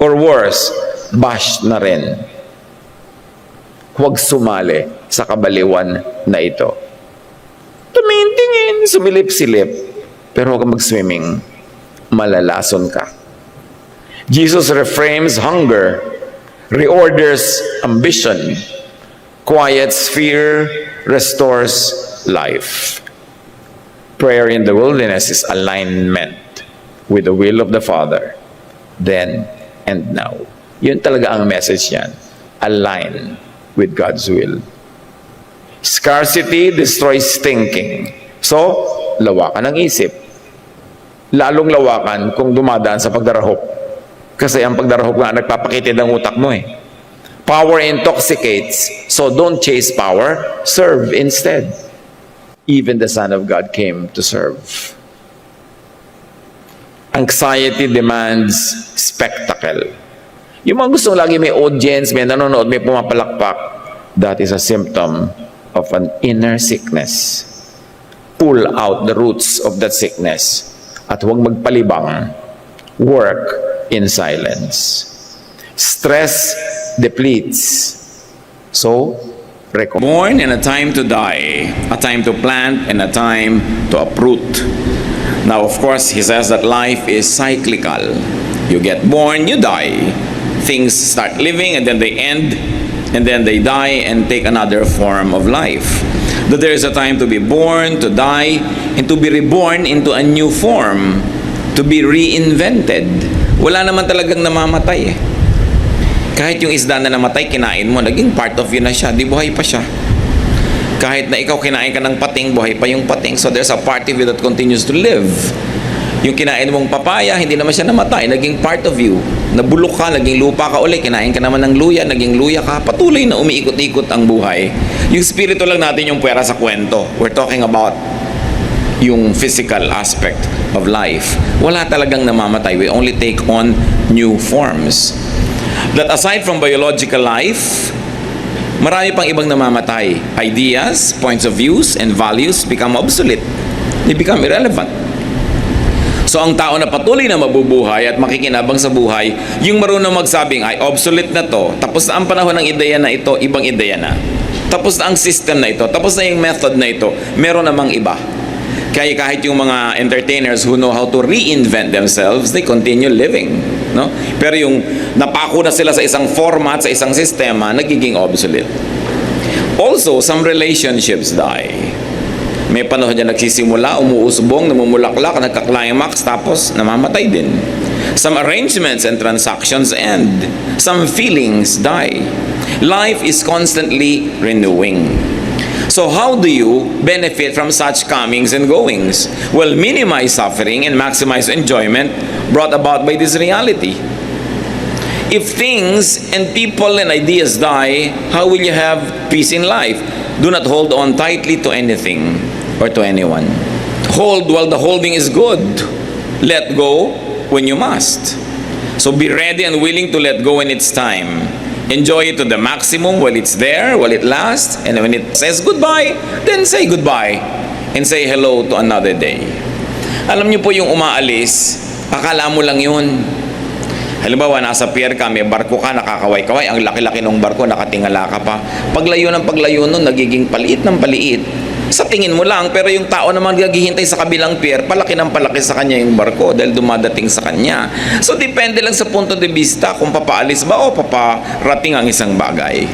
Or worse, bash na rin. Huwag sumali sa kabaliwan na ito. Tumingin, sumilip-silip, pero huwag mag-swimming. Malalason ka. Jesus reframes hunger, reorders ambition, quiets fear, restores life. Prayer in the wilderness is alignment with the will of the Father, then and now. Yun talaga ang message niyan. Align with God's will. Scarcity destroys thinking. So, lawakan ang isip. Lalong lawakan kung dumadaan sa pagdarahop. Kasi ang pagdarahop nga nagpapakitid ng utak mo eh. Power intoxicates. So don't chase power, serve instead. Even the Son of God came to serve. Anxiety demands spectacle. Yung mga gusto lagi may audience, may nanonood, may pumapalakpak, that is a symptom of an inner sickness. Pull out the roots of that sickness at huwag magpalibang. Work in silence. Stress depletes. So, born and a time to die, a time to plant and a time to uproot. Now, of course, he says that life is cyclical. You get born, you die. Things start living and then they end and then they die and take another form of life. That there is a time to be born, to die, and to be reborn into a new form, to be reinvented. Wala naman talagang namamatay eh. Kahit yung isda na namatay, kinain mo, naging part of you na siya, di buhay pa siya. Kahit na ikaw kinain ka ng pating, buhay pa yung pating. So there's a part of you that continues to live. Yung kinain mong papaya, hindi naman siya namatay, naging part of you. Nabulok ka, naging lupa ka ulit, kinain ka naman ng luya, naging luya ka, patuloy na umiikot-ikot ang buhay. Yung spirito lang natin yung pwera sa kwento. We're talking about yung physical aspect of life. Wala talagang namamatay. We only take on new forms. That aside from biological life, marami pang ibang namamatay. Ideas, points of views, and values become obsolete. They become irrelevant. So ang tao na patuloy na mabubuhay at makikinabang sa buhay, yung marunong magsabing, ay obsolete na to, tapos na ang panahon ng ideya na ito, ibang ideya na. Tapos na ang system na ito, tapos na yung method na ito, meron namang iba. Kaya kahit yung mga entertainers who know how to reinvent themselves, they continue living. No? Pero yung napako na sila sa isang format, sa isang sistema, nagiging obsolete. Also, some relationships die. May panahon niya nagsisimula, umuusbong, namumulaklak, nagka-climax, tapos namamatay din. Some arrangements and transactions end. Some feelings die. Life is constantly renewing. So So how do you benefit from such comings and goings? Well, minimize suffering and maximize enjoyment brought about by this reality. If things and people and ideas die, how will you have peace in life? Do not hold on tightly to anything or to anyone. Hold while the holding is good. Let go when you must. So be ready and willing to let go when it's time. Enjoy it to the maximum while it's there, while it lasts, and when it says goodbye, then say goodbye and say hello to another day. Alam niyo po yung umaalis, akala mo lang yun. Halimbawa, nasa pier ka, may barko ka, nakakaway-kaway, ang laki-laki ng barko, nakatingala ka pa. Paglayo ng paglayo nun, nagiging paliit ng paliit. Sa tingin mo lang, pero yung tao naman naghihintay sa kabilang pier, palaki ng palaki sa kanya yung barko dahil dumadating sa kanya. So, depende lang sa punto de vista kung papaalis ba o paparating ang isang bagay.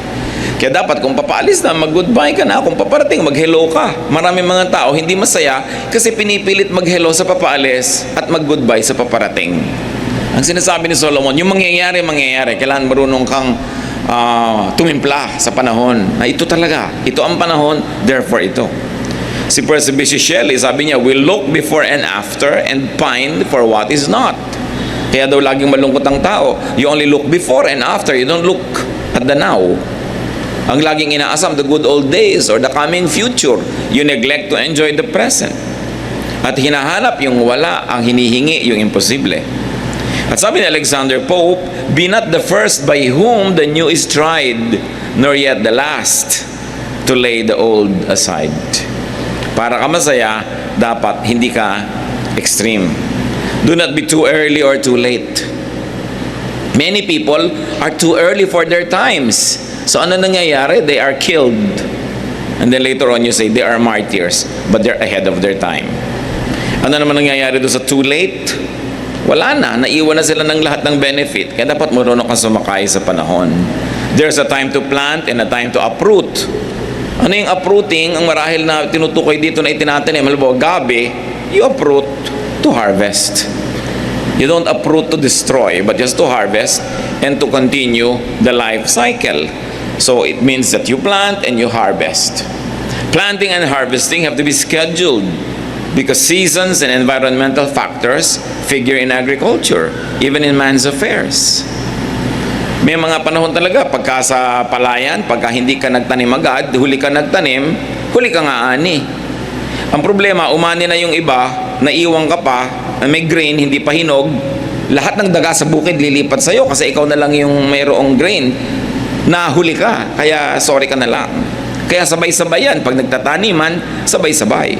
Kaya dapat kung papaalis na, mag-goodbye ka na. Kung paparating, mag-hello ka. Maraming mga tao hindi masaya kasi pinipilit mag-hello sa papaalis at mag-goodbye sa paparating. Ang sinasabi ni Solomon, yung mangyayari, kailangan marunong kang tumimpla sa panahon na ito talaga, ito ang panahon, therefore ito. Si Percy Bysshe Shelley, sabi niya, we look before and after and pine for what is not. Kaya daw laging malungkot ang tao. You only look before and after, you don't look at the now. Ang laging inaasam, the good old days or the coming future. You neglect to enjoy the present. At hinahanap yung wala, ang hinihingi yung imposible. At sabi ni Alexander Pope, be not the first by whom the new is tried, nor yet the last to lay the old aside. Para ka masaya, dapat hindi ka extreme. Do not be too early or too late. Many people are too early for their times. So ano nangyayari? They are killed. And then later on you say they are martyrs, but they're ahead of their time. Ano naman nangyayari doon sa too late? Wala na, naiwan na sila ng lahat ng benefit. Kaya dapat marunong kang sumakay sa panahon. There's a time to plant and a time to uproot. Ano yung uprooting? Ang marahil na tinutukoy dito na itinatanim, halimbawa gabi, you uproot to harvest. You don't uproot to destroy, but just to harvest and to continue the life cycle. So it means that you plant and you harvest. Planting and harvesting have to be scheduled because seasons and environmental factors figure in agriculture, even in man's affairs. May mga panahon talaga, pagka sa palayan, pagka hindi ka nagtanim agad, huli ka nagtanim, huli ka nga ani. Ang problema, umani na yung iba, naiwang ka pa, may grain, hindi pa hinog, lahat ng daga sa bukid lilipat sa'yo kasi ikaw na lang yung mayroong grain, nahuli ka, kaya sorry ka na lang. Kaya sabay-sabay yan, pag nagtataniman, sabay-sabay.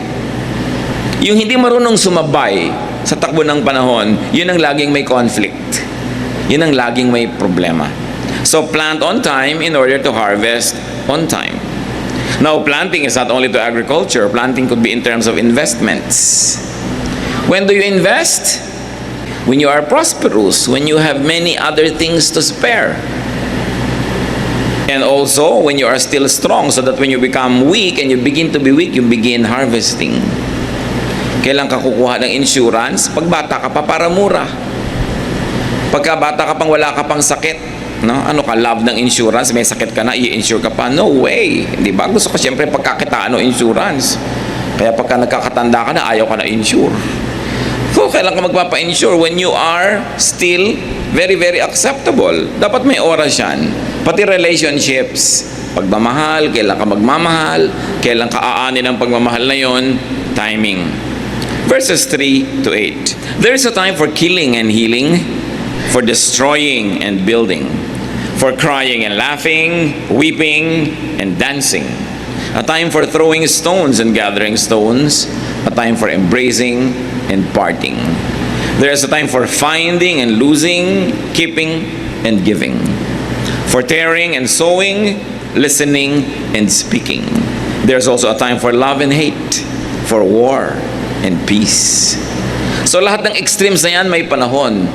Yung hindi marunong sumabay sa takbo ng panahon, yun ang laging may conflict. Yun ang laging may problema. So plant on time in order to harvest on time. Now, planting is not only to agriculture. Planting could be in terms of investments. When do you invest? When you are prosperous, when you have many other things to spare. And also, when you are still strong, so that when you become weak and you begin to be weak, you begin harvesting. Kailan ka kukuha ng insurance? Pag bata ka pa, para mura. Pagka bata ka pang wala ka pang sakit, no? Ano ka, love ng insurance, may sakit ka na, i-insure ka pa? No way! Di ba? Gusto ko siyempre pagkakitaan o insurance. Kaya pagka nagkakatanda ka na, ayaw ka na insure. So, kailan ka magpapa-insure? When you are still very, very acceptable. Dapat may oras yan. Pati relationships. Pagmamahal, kailan ka magmamahal, kailan ka aanin ang pagmamahal na yon, timing. Verses 3 to 8. There is a time for killing and healing, for destroying and building, for crying and laughing, weeping and dancing, a time for throwing stones and gathering stones, a time for embracing and parting. There is a time for finding and losing, keeping and giving, for tearing and sowing, listening and speaking. There's also a time for love and hate, for war and peace. So lahat ng extremes na yan may panahon.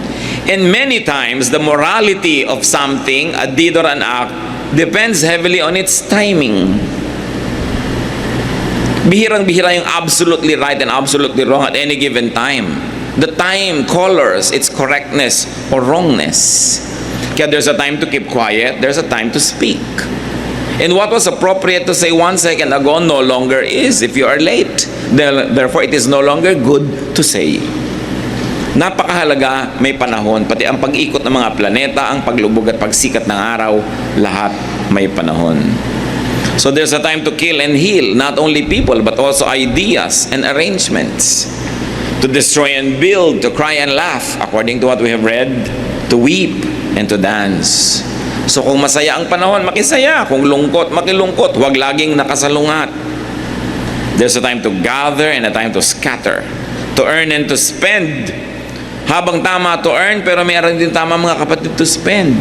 And many times, the morality of something, a deed or an act, depends heavily on its timing. Bihirang-bihira yung absolutely right and absolutely wrong at any given time. The time colors its correctness or wrongness. Kaya there's a time to keep quiet, there's a time to speak. And what was appropriate to say 1 second ago no longer is if you are late. Therefore, it is no longer good to say. Napakahalaga, may panahon. Pati ang pag-ikot ng mga planeta, ang paglubog at pagsikat ng araw, lahat may panahon. So there's a time to kill and heal, not only people, but also ideas and arrangements. To destroy and build, to cry and laugh, according to what we have read, to weep and to dance. So kung masaya ang panahon, makisaya. Kung lungkot, makilungkot. Huwag laging nakasalungat. There's a time to gather and a time to scatter. To earn and to spend. Habang tama to earn, pero mayroon din tama mga kapatid to spend.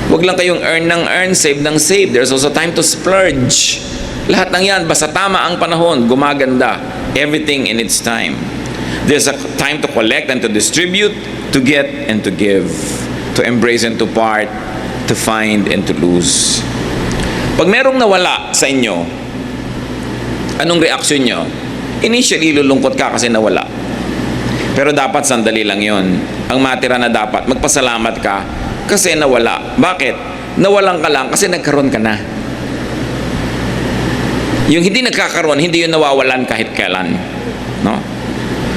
Huwag lang kayong earn ng earn, save ng save. There's also time to splurge. Lahat ng yan, basta tama ang panahon, gumaganda. Everything in its time. There's a time to collect and to distribute, to get and to give, to embrace and to part, to find and to lose. Pag merong nawala sa inyo, anong reaksyon nyo? Initially, lulungkot ka kasi nawala. Pero dapat sandali lang yon. Ang matira na dapat, magpasalamat ka kasi nawala. Bakit? Nawalan ka lang kasi nagkaroon ka na. Yung hindi nagkakaroon, hindi yun nawawalan kahit kailan. No?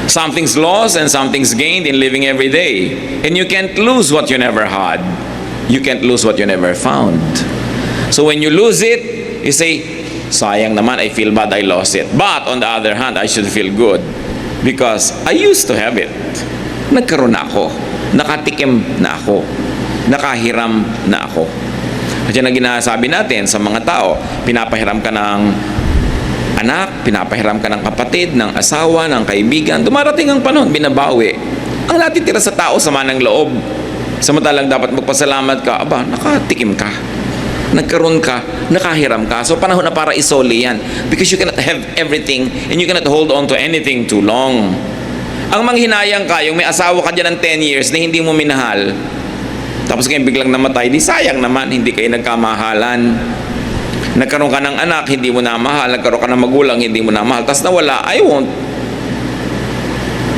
Something's lost and something's gained in living every day. And you can't lose what you never had. You can't lose what you never found. So when you lose it, you say, sayang naman, I feel bad I lost it. But on the other hand, I should feel good. Because I used to have it. Nagkaroon na ako. Nakatikim na ako. Nakahiram na ako. At yan ang ginasabi natin sa mga tao. Pinapahiram ka ng anak, pinapahiram ka ng kapatid, ng asawa, ng kaibigan. Dumarating ang panahon, binabawi. Ang natitira sa tao, sama ng loob. Samantalang dapat magpasalamat ka, aba, nakatikim ka. Nagkaroon ka, nakahiram ka. So panahon na para isoli yan. Because you cannot have everything and you cannot hold on to anything too long. Ang manghinayang ka, yung may asawa ka dyan ng 10 years na hindi mo minahal, tapos kayo biglang namatay, di sayang naman, hindi kayo nagkamahalan. Nagkaroon ka ng anak, hindi mo namahal. Nagkaroon ka ng magulang, hindi mo namahal. Tapos nawala, I won't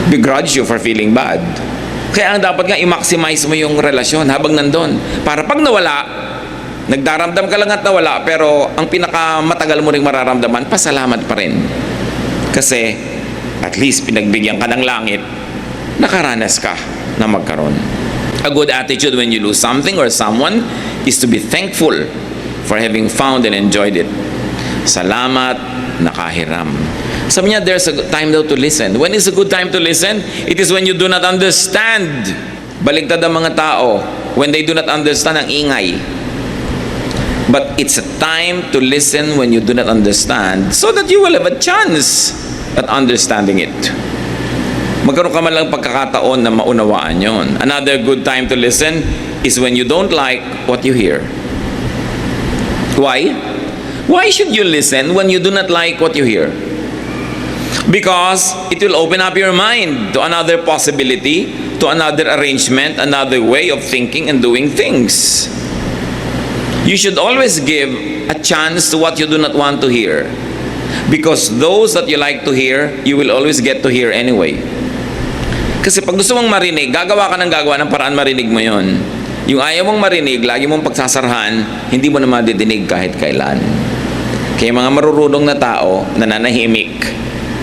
begrudge you for feeling bad. Kaya ang dapat nga, i-maximize mo yung relasyon habang nandun. Para pag nawala, nagdaramdam ka lang at nawala, pero ang pinakamatagal mo ring mararamdaman, pasalamat pa rin. Kasi, at least pinagbigyan ka ng langit, nakaranas ka na magkaroon. A good attitude when you lose something or someone is to be thankful for having found and enjoyed it. Salamat, nakahiram. Sabi niya, there's a time daw to listen. When is a good time to listen? It is when you do not understand. Baligtad ang mga tao. When they do not understand, ang ingay. But it's a time to listen when you do not understand so that you will have a chance at understanding it. Magkaroon ka man lang pagkakataon na maunawaan yon. Another good time to listen is when you don't like what you hear. Why? Why should you listen when you do not like what you hear? Because it will open up your mind to another possibility, to another arrangement, another way of thinking and doing things. You should always give a chance to what you do not want to hear. Because those that you like to hear, you will always get to hear anyway. Kasi pag gusto mong marinig, gagawa ka ng gagawa ng paraan marinig mo yon. Yung ayaw mong marinig, lagi mong pagsasarhan, hindi mo na madidinig kahit kailan. Kaya mga marurunong na tao, nananahimik.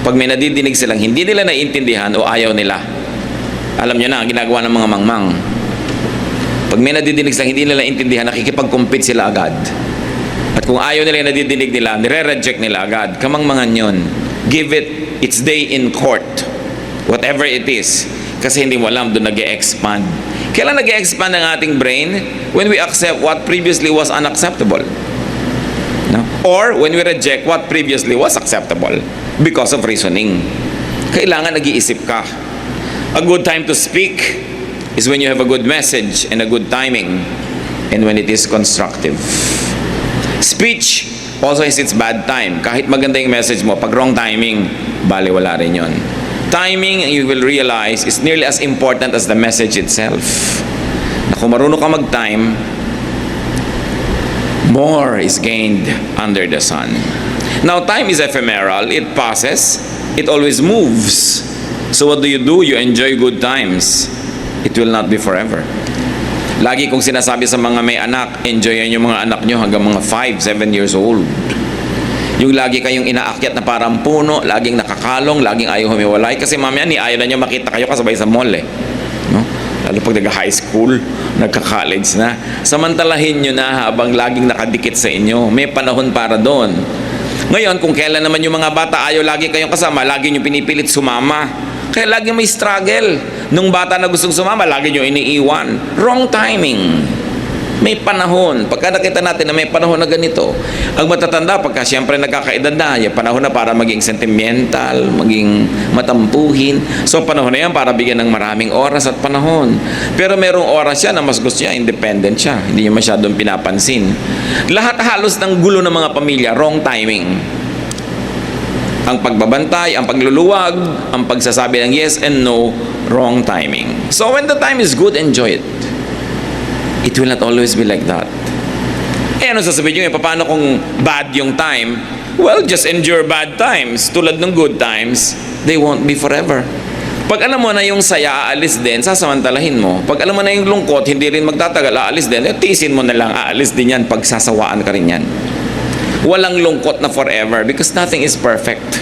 Pag may nadidinig silang hindi nila naiintindihan o ayaw nila, alam nyo na, ang ginagawa ng mga mangmang. Pag may nadidinig silang hindi nila intindihan, nakikipag-compete sila agad. At kung ayaw nila yung nadidinig nila, nire-reject nila agad. Kamangmangan yun. Give it its day in court. Whatever it is. Kasi hindi mo alam, doon nag-e-expand. Kailan nag-e-expand ang ating brain? When we accept what previously was unacceptable. No? Or when we reject what previously was acceptable. Because of reasoning. Kailangan nag-iisip ka. A good time to speak is when you have a good message and a good timing and when it is constructive. Speech also has its bad time. Kahit maganda yung message mo, pag wrong timing, baliwala rin yun. Timing, you will realize, is nearly as important as the message itself. Na kung marunong ka mag-time, more is gained under the sun. Now, time is ephemeral. It passes. It always moves. So what do? You enjoy good times. It will not be forever. Lagi kong sinasabi sa mga may anak, enjoyin yung mga anak nyo hanggang mga 5, 7 years old. Yung lagi kayong inaakyat na parang puno, laging nakakalong, laging ayaw humiwalay. Kasi mamaya ayaw na nyo makita kayo kasabay sa mall eh. No? Lalo pag nag-high school, nagka-college na. Samantalahin nyo na habang laging nakadikit sa inyo. May panahon para doon. Ngayon, kung kailan naman yung mga bata ayaw lagi kayong kasama, lagi nyo pinipilit sumama. Kaya lagi may struggle. Nung bata na gustong sumama, lagi nyo iniiwan. Wrong timing. May panahon. Pagka nakita natin na may panahon na ganito, ang matatanda, pagka siyempre nagkakaedad na, yung panahon na para maging sentimental, maging matampuhin. So panahon na yan para bigyan ng maraming oras at panahon. Pero merong oras siya na mas gusto niya, independent siya. Hindi niya masyadong pinapansin. Lahat halos ng gulo ng mga pamilya, wrong timing. Ang pagbabantay, ang pagluluwag, ang pagsasabi ng yes and no, wrong timing. So when the time is good, enjoy it. It will not always be like that. Eh ano sasabihin nyo, paano kung bad yung time? Well, just endure bad times. Tulad ng good times, they won't be forever. Pag alam mo na yung saya, aalis din, sasamantalahin mo. Pag alam mo na yung lungkot, hindi rin magtatagal, aalis din, tiisin mo na lang, aalis din yan, pagsasawaan ka rin yan. Walang lungkot na forever because nothing is perfect.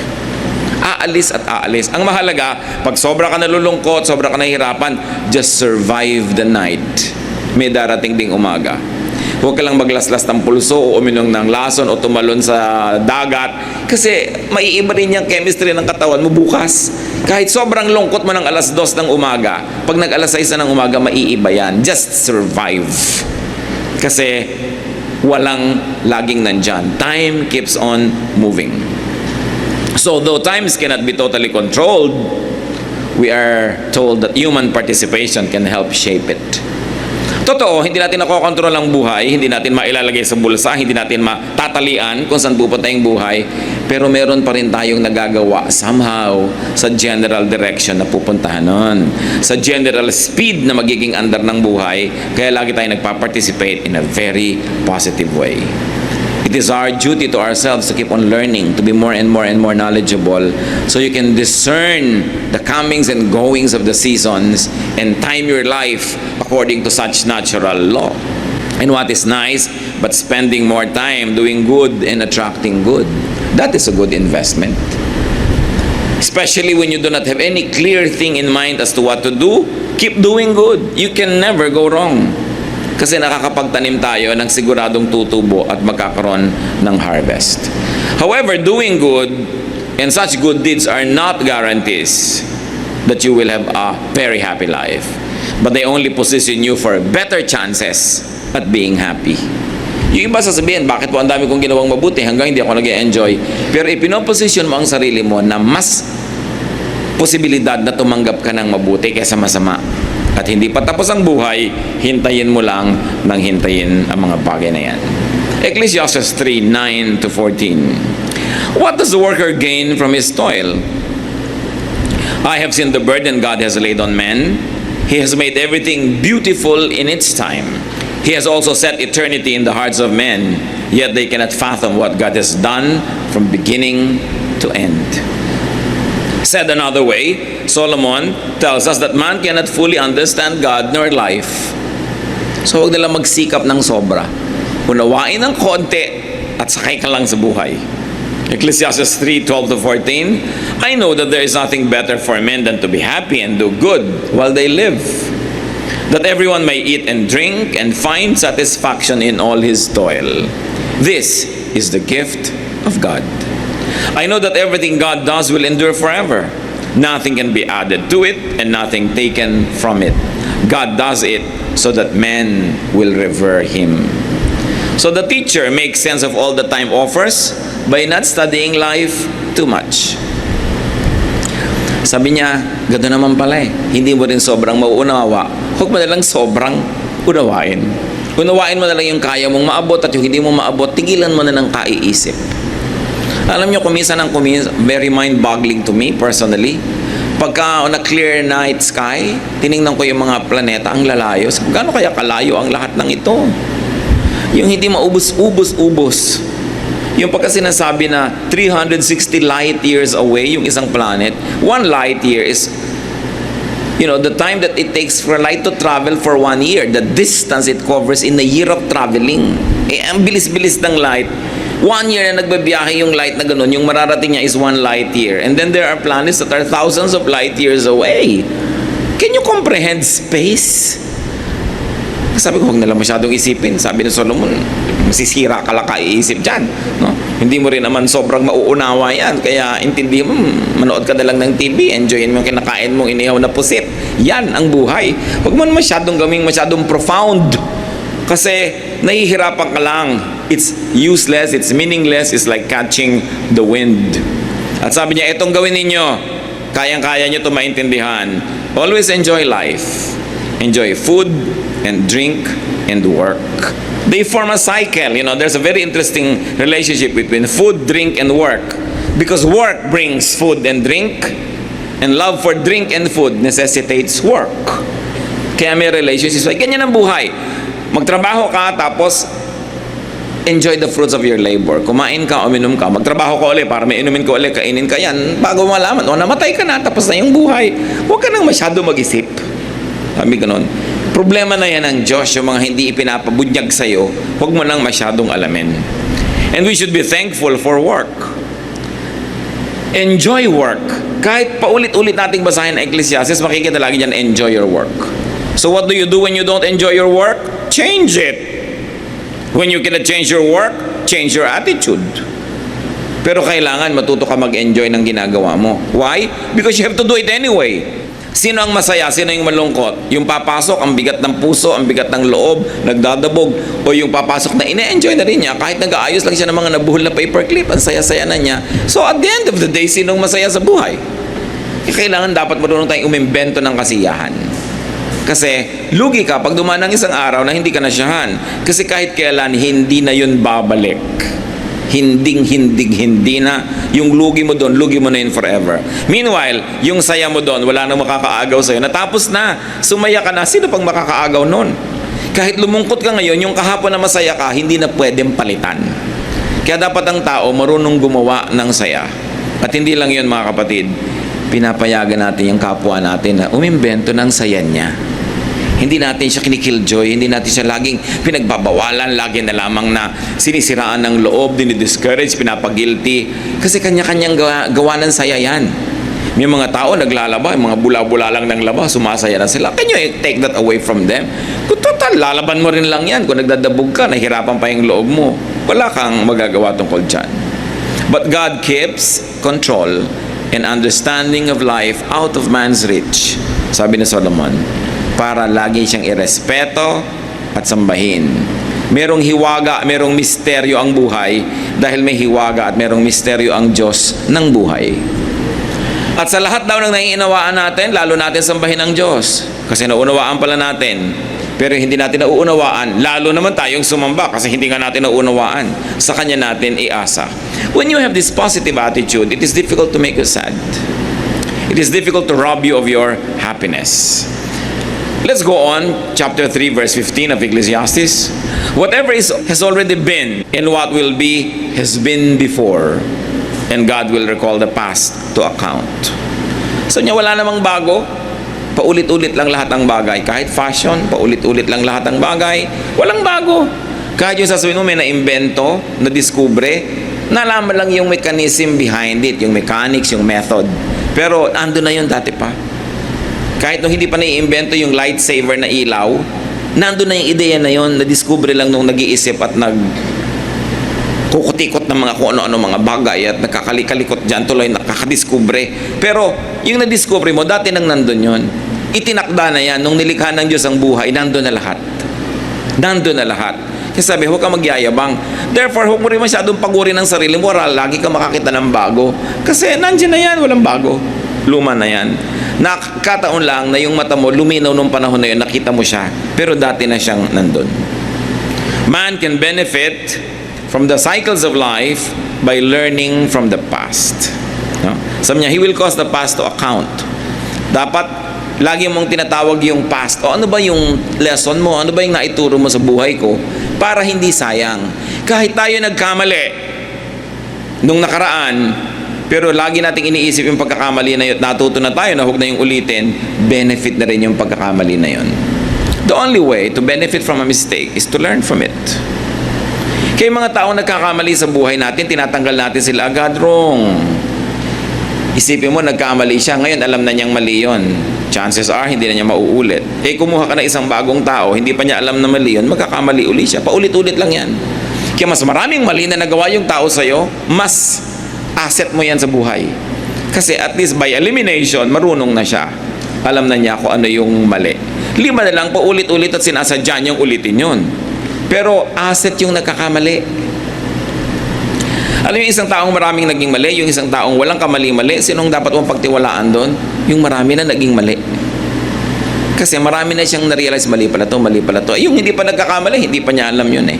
Aalis at aalis. Ang mahalaga, pag sobra ka nalulungkot, sobra ka nahihirapan, just survive the night. May darating ding umaga. Huwag ka lang maglaslas ng pulso o uminom ng lason o tumalon sa dagat kasi maiiba rin yung chemistry ng katawan mo bukas. Kahit sobrang lungkot mo ng alas 2 ng umaga, pag nag-alas 6 ng umaga, maiiba yan. Just survive. Kasi walang laging nandyan. Time keeps on moving. So though times cannot be totally controlled, we are told that human participation can help shape it. Totoo, hindi natin nakokontrol ang buhay, hindi natin mailalagay sa bulsa, hindi natin matatalian kung saan pupunta yung buhay, pero meron pa rin tayong nagagawa somehow sa general direction na pupuntahan nun. Sa general speed na magiging andar ng buhay, kaya lagi tayong nagpa-participate in a very positive way. It is our duty to ourselves to keep on learning, to be more and more knowledgeable, so you can discern the comings and goings of the seasons and time your life according to such natural law. And what is nice, but spending more time doing good and attracting good. That is a good investment. Especially when you do not have any clear thing in mind as to what to do, keep doing good. You can never go wrong. Kasi nakakapagtanim tayo ng siguradong tutubo at magkakaroon ng harvest. However, doing good and such good deeds are not guarantees that you will have a very happy life. But they only position you for better chances at being happy. Yung iba sasabihin, bakit po ang dami kong ginawang mabuti hanggang hindi ako nag-enjoy? Pero ipinoposition mo ang sarili mo na mas posibilidad na tumanggap ka ng mabuti kaysa masama. At hindi pa tapos ang buhay, hintayin mo lang nang hintayin ang mga bagay na yan. Ecclesiastes 3:9-14. What does the worker gain from his toil? I have seen the burden God has laid on men. He has made everything beautiful in its time. He has also set eternity in the hearts of men, yet they cannot fathom what God has done from beginning to end. Said another way, Solomon tells us that man cannot fully understand God nor life. So huwag nilang magsikap ng sobra. Unawain ng konti at sakay ka lang sa buhay. Ecclesiastes 3:12-14. I know that there is nothing better for men than to be happy and do good while they live, that everyone may eat and drink and find satisfaction in all his toil. This is the gift of God. I know that everything God does will endure forever. Nothing can be added to it and nothing taken from it. God does it so that men will revere Him. So the teacher makes sense of all the time offers by not studying life too much. Sabi niya, ganda naman pala eh. Hindi mo rin sobrang mauunawa. Huwag mo na lang sobrang unawain. Unawain mo na lang yung kaya mong maabot at yung hindi mo maabot, tigilan mo na ng kaiisip. Alam nyo, kuminsan, very mind-boggling to me personally. Pagka on a clear night sky, tiningnan ko yung mga planeta, ang lalayo. Gaano kaya kalayo ang lahat ng ito? Yung hindi maubos-ubos. Yung pagka sinasabi na 360 light years away yung isang planet, one light year is You know, the time that it takes for a light to travel for 1 year, the distance it covers in a year of traveling. Eh, ang bilis-bilis ng light. 1 year na nagbabiyahe yung light na ganun, yung mararating niya is 1 light year. And then there are planets that are thousands of light years away. Can you comprehend space? Sabi ko, huwag na lang masyadong isipin. Sabi ni Solomon, masisira ka lang kaiisip dyan. No? Hindi mo rin naman sobrang mauunawa yan. Kaya intindi mo, manood ka na lang ng TV, enjoyin mo yung kinakain mong inihaw na pusit. Yan ang buhay. Huwag mo masyadong gawing masyadong profound. Kasi nahihirapan ka lang. It's useless, it's meaningless, it's like catching the wind. At sabi niya, itong gawin ninyo, kayang-kaya nyo ito maintindihan. Always enjoy life. Enjoy food and drink and work. They form a cycle. You know, there's a very interesting relationship between food, drink, and work. Because work brings food and drink, and love for drink and food necessitates work. Kaya may relationship. Ganyan ang buhay. Magtrabaho ka, tapos enjoy the fruits of your labor. Kumain ka, uminom ka, magtrabaho ka ulit para may inumin ka ulit, kainin ka yan, bago malaman, o namatay ka na, tapos na yung buhay. Huwag ka nang masyado mag-isip. Sabi ganun. Problema na yan ng Diyos, yung mga hindi ipinapabunyag sa'yo, huwag mo nang masyadong alamin. And we should be thankful for work. Enjoy work. Kahit paulit-ulit nating basahin ang Ecclesiastes, makikita lagi dyan, enjoy your work. So what do you do when you don't enjoy your work? Change it. When you cannot change your work, change your attitude. Pero kailangan matuto ka mag-enjoy ng ginagawa mo. Why? Because you have to do it anyway. Sino ang masaya? Sino yung malungkot? Yung papasok, ang bigat ng puso, ang bigat ng loob, nagdadabog, o yung papasok na ine-enjoy na rin niya, kahit nag-aayos lang siya ng mga nabuhol na paperclip, ang saya-saya na niya. So at the end of the day, sinong masaya sa buhay? Kailangan dapat marunong tayong umimbento ng kasiyahan. Kasi lugi ka pag dumaan ng isang araw na hindi ka nasyahan. Kasi kahit kailan, hindi na yun babalik. Hindi na. Yung lugi mo doon, lugi mo na yun forever. Meanwhile, yung saya mo doon, wala nang makakaagaw sa'yo. Natapos na, sumaya ka na, sino pang makakaagaw noon? Kahit lumungkot ka ngayon, yung kahapon na masaya ka, hindi na pwedeng palitan. Kaya dapat ang tao marunong gumawa ng saya. At hindi lang yun, mga kapatid, pinapayagan natin yung kapwa natin na umimbento ng saya niya. Hindi natin siya kinikilljoy, hindi natin siya laging pinagbabawalan, lagi na lamang na sinisiraan ng loob, dinidiscourage, pinapagilty. Kasi kanya-kanyang gawa ng saya yan. May mga tao naglalaba, mga bula-bula lang ng laba, sumasaya na sila. Can you take that away from them? Kung total, lalaban mo rin lang yan. Kung nagdadabog ka, nahihirapan pa yung loob mo. Wala kang magagawa tungkol dyan. But God keeps control and understanding of life out of man's reach. Sabi ni Solomon, para lagi siyang irespeto at sambahin. Merong hiwaga, merong misteryo ang buhay dahil may hiwaga at merong misteryo ang Diyos ng buhay. At sa lahat daw ng naiinawaan natin, lalo natin sambahin ang Diyos. Kasi naunawaan pala natin. Pero hindi natin nauunawaan, lalo naman tayong sumamba kasi hindi nga natin nauunawaan. Sa Kanya natin iasa. When you have this positive attitude, it is difficult to make you sad. It is difficult to rob you of your happiness. Let's go on, chapter 3, verse 15 of Ecclesiastes. Whatever has already been and what will be has been before, and God will recall the past to account. So niya wala namang bago, paulit-ulit lang lahat ng bagay. Kahit fashion, paulit-ulit lang lahat ng bagay, walang bago. Kahit yung sasabihin mo may na-invento, na-discover, nalaman lang yung mechanism behind it, yung mechanics, yung method. Pero ando na yun dati pa. Kahit nung hindi pa nai-invento yung lightsaber na ilaw, nandun na yung ideya na yun, na-discover lang nung nag-iisip at kukutikot ng mga kung ano-ano mga bagay at nakakalikot dyan, tuloy nakakadiscover. Pero yung na-discover mo, dati nang nandun yun. Itinakda na yan, nung nilikha ng Diyos ang buhay, nandun na lahat. Nandun na lahat. Kasi sabi, huwag ka magyayabang. Therefore, huwag mo rin masyadong pagurin ng sarili mo, lagi ka makakita ng bago. Kasi nandiyan na yan, walang bago. Luma na yan. Nakakataon lang na yung mata mo luminaw nung panahon na yun, nakita mo siya, pero dati na siyang nandun. Man can benefit from the cycles of life by learning from the past. No? Sabi niya, He will cause the past to account. Dapat lagi mong tinatawag yung past. O ano ba yung lesson mo? Ano ba yung naituro mo sa buhay ko? Para hindi sayang. Kahit tayo nagkamali nung nakaraan, Pero lagi nating iniisip yung pagkakamali na yun, natuto na tayo na huwag na yung ulitin, benefit na rin yung pagkakamali na yun. The only way to benefit from a mistake is to learn from it. Kaya mga taong nagkakamali sa buhay natin, tinatanggal natin sila agad. Wrong. Isipin mo, nagkamali siya, ngayon alam na niyang mali yun. Chances are, hindi na niya mauulit. Kumuha ka na isang bagong tao, hindi pa niya alam na mali yun, magkakamali uli siya. Paulit-ulit lang yan. Kaya mas maraming mali na nagawa yung tao sa'yo, mas asset mo yan sa buhay. Kasi at least by elimination, marunong na siya. Alam na niya kung ano yung mali. 5 na lang, paulit-ulit at sinasadya niyang ulitin yun. Pero asset yung nagkakamali. Alam mo yung isang taong maraming naging mali, yung isang taong walang kamali-mali, sinong dapat mong pagtiwalaan doon? Yung marami na naging mali. Kasi marami na siyang na-realize, mali pala to, mali pala to. Yung hindi pa nagkakamali, hindi pa niya alam yun eh.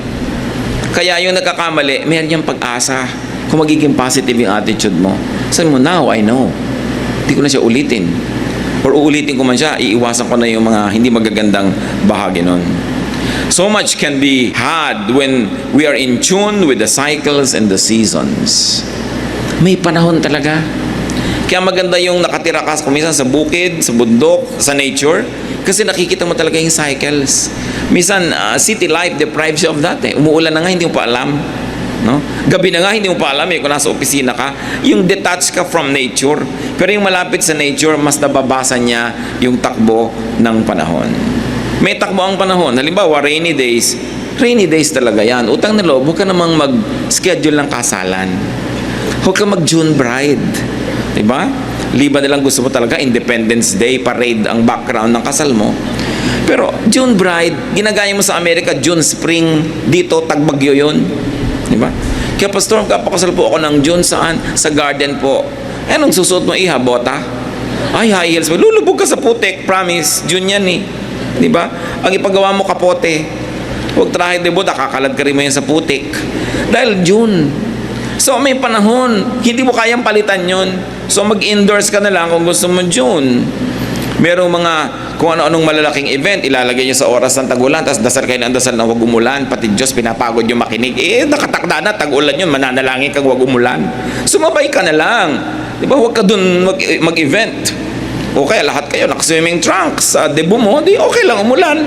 Kaya yung nagkakamali, meron niyang pag-asa kung magiging positive yung attitude mo. Sabi mo, now I know. Hindi ko na siya ulitin. Or uulitin ko man siya, iiwasan ko na yung mga hindi magagandang bahagi nun. So much can be had when we are in tune with the cycles and the seasons. May panahon talaga. Kaya maganda yung nakatira ka kuminsan sa bukid, sa bundok, sa nature, kasi nakikita mo talaga yung cycles. Minsan, city life deprives you of that eh. Umuulan na nga, hindi mo pa alam. No? Gabi na nga, hindi mo pa alam eh, kung nasa opisina ka. Yung detached ka from nature. Pero yung malapit sa nature, mas nababasa niya yung takbo ng panahon. May takbo ang panahon. Halimbawa, rainy days talaga yan. Utang na loob, huwag ka namang mag-schedule ng kasalan. Huwag ka mag-June bride. Diba? Liba na lang gusto mo talaga, Independence Day, parade ang background ng kasal mo. Pero June bride, ginagaya mo sa Amerika, June spring, dito tagbagyo yun. Diba? Kaya pastor, kapakasal po ako ng June saan? Sa garden po. Anong susuot mo, iha? Bota? Ay, high heels. Lulubog ka sa putik, promise. June yan eh. Diba? Ang ipagawa mo kapote. Huwag trahe de bota, kakalad ka rin mo yan sa putik. Dahil June. So may panahon, hindi mo kayang palitan yun. So mag-indoors ka na lang kung gusto mo June. Merong mga kung ano-anong malalaking event, ilalagay nyo sa oras ng tag-ulan, tapos dasal kayo ng dasal na huwag umulan, pati Diyos pinapagod yung makinig. Nakatakda na, tag-ulan yun, mananalangin kang huwag umulan. Sumabay ka na lang. Di ba, huwag ka dun mag-event. O kaya lahat kayo naka-swimming trunks sa debut mo, di okay lang umulan.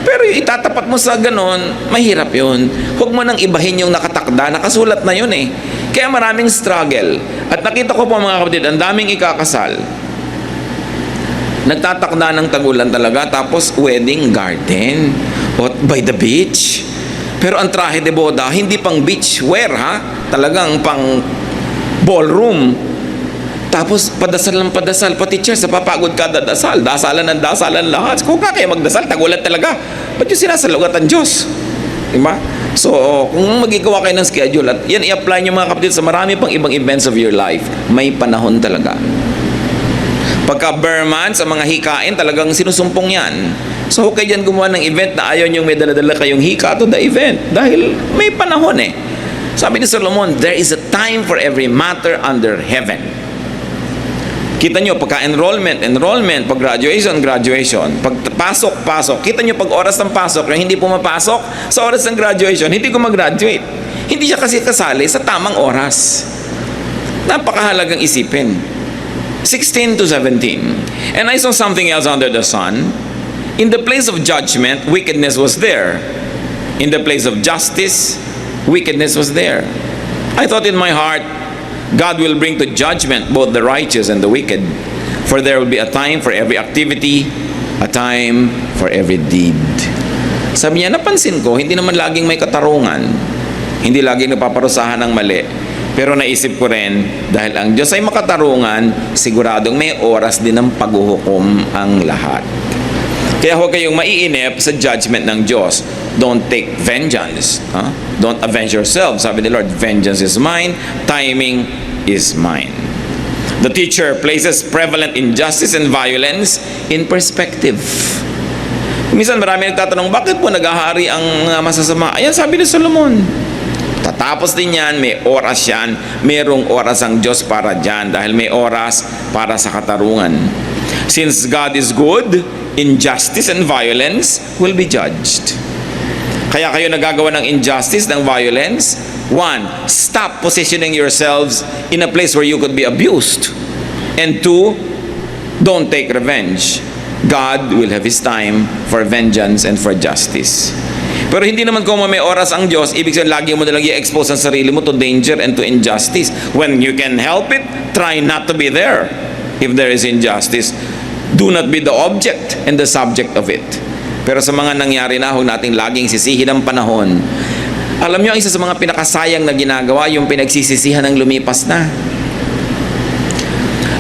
Pero yung itatapat mo sa ganon, mahirap yun. Huwag mo nang ibahin yung nakatakda, nakasulat na yun eh. Kaya maraming struggle. At nakita ko po mga kapatid, ang daming ikakasal. Nagtatakda ng tagulan talaga, tapos wedding garden o by the beach. Pero ang trahe de boda, hindi pang beach wear ha, talagang pang ballroom. Tapos padasal ng padasal, pati church, napapagod ka dadasal, dasalan ng dasalan lahat. Kung ka kaya magdasal, tagulan talaga. Ba't yung sinasalugatan Diyos? Diba? So, kung magigawa kayo ng schedule, at yan i-apply nyo mga kapatid sa marami pang ibang events of your life, may panahon talaga. Pagka Burman, sa mga hikain, talagang sinusumpong yan. So, huwag kayo dyan gumawa ng event na ayaw nyo may dala-dala kayong hika to the event. Dahil may panahon eh. Sabi ni Solomon, there is a time for every matter under heaven. Kita nyo, pagka-enrollment, pag graduation, pag pasok. Kita nyo, pag oras ng pasok, yung hindi pumapasok sa oras ng graduation, hindi ko mag-graduate. Hindi siya kasi kasali sa tamang oras. Napakahalagang isipin. 16 to 17. And I saw something else under the sun. In the place of judgment, wickedness was there. In the place of justice, wickedness was there. I thought in my heart, God will bring to judgment both the righteous and the wicked. For there will be a time for every activity, a time for every deed. Sabi niya, napansin ko, hindi naman laging may katarungan. Hindi laging napaparusahan ng mali. Pero naisip ko rin, dahil ang Diyos ay makatarungan, siguradong may oras din ng paghuhukom ang lahat. Kaya huwag kayong maiinip sa judgment ng Diyos. Don't take vengeance. Don't avenge yourself. Sabi ni Lord, vengeance is mine, timing is mine. The teacher places prevalent injustice and violence in perspective. Minsan marami nagtatanong, bakit po naghahari ang masasama? Ayan, sabi ni Solomon. Tatapos din yan, may oras yan, mayroong oras ang Diyos para dyan dahil may oras para sa katarungan. Since God is good, injustice and violence will be judged. Kaya kayo nagagawa ng injustice, ng violence, One, stop positioning yourselves in a place where you could be abused. And two, don't take revenge. God will have His time for vengeance and for justice. Pero hindi naman kung may oras ang Diyos, ibig sabihin lagi mo na lang i-expose ang sarili mo to danger and to injustice. When you can help it, try not to be there. If there is injustice, do not be the object and the subject of it. Pero sa mga nangyari na, huwag nating laging sisihin ang panahon. Alam nyo, isa sa mga pinakasayang na ginagawa, yung pinagsisisihan ng lumipas na.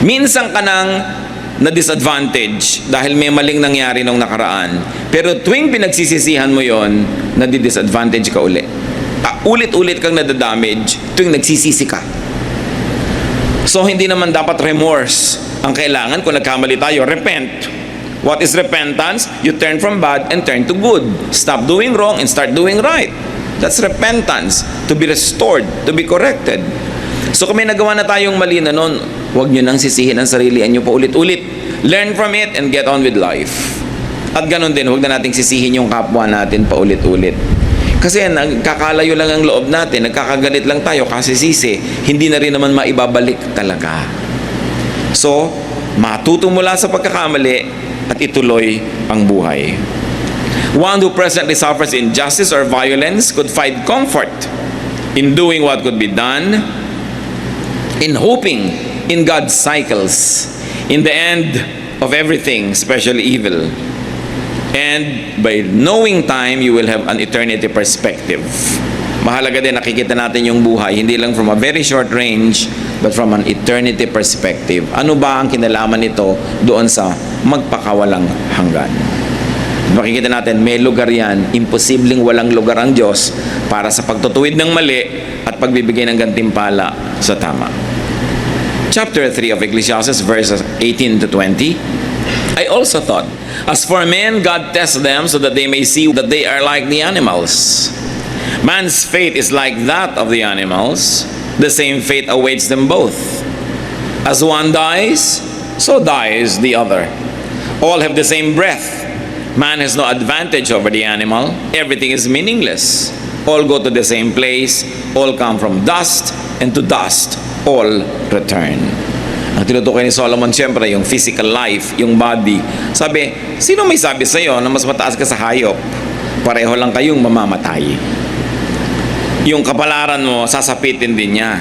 Minsan ka nang na disadvantage dahil may maling nangyari nung nakaraan. Pero tuwing pinagsisisihan mo yon, nadi-disadvantage ka uli. Ulit-ulit kang nadadamage tuwing nagsisisi ka. So hindi naman dapat remorse ang kailangan. Kung nagkamali tayo, repent. What is repentance? You turn from bad and turn to good. Stop doing wrong and start doing right. That's repentance. To be restored, to be corrected. So kung may nagawa na tayong mali na noon, huwag nyo nang sisihin ang sarili nyo pa ulit-ulit. Learn from it and get on with life. At ganun din, huwag na nating sisihin yung kapwa natin pa ulit-ulit. Kasi nagkakalayo lang ang loob natin, nagkakagalit lang tayo kasi sisi, hindi na rin naman maibabalik talaga. So, matuto mula sa pagkakamali at ituloy ang buhay. One who presently suffers injustice or violence could find comfort in doing what could be done, in hoping in God's cycles, in the end of everything, especially evil. And by knowing time, you will have an eternity perspective. Mahalaga din nakikita natin yung buhay, hindi lang from a very short range, but from an eternity perspective. Ano ba ang kinalaman nito doon sa magpakawalang hanggan? Makikita natin, may lugar yan, imposibleng walang lugar ang Diyos para sa pagtutuwid ng mali at pagbibigay ng gantimpala sa tama. Chapter 3 of Ecclesiastes, verses 18 to 20. I also thought, as for men, God tests them so that they may see that they are like the animals. Man's fate is like that of the animals. The same fate awaits them both. As one dies, so dies the other. All have the same breath. Man has no advantage over the animal. Everything is meaningless. All go to the same place. All come from dust, and to dust all return. Ang tinutukoy ni Solomon, siyempre, yung physical life, yung body. Sabi, sino may sabi sa'yo na mas mataas ka sa hayop? Pareho lang kayong mamamatay. Yung kapalaran mo, sasapitin din niya.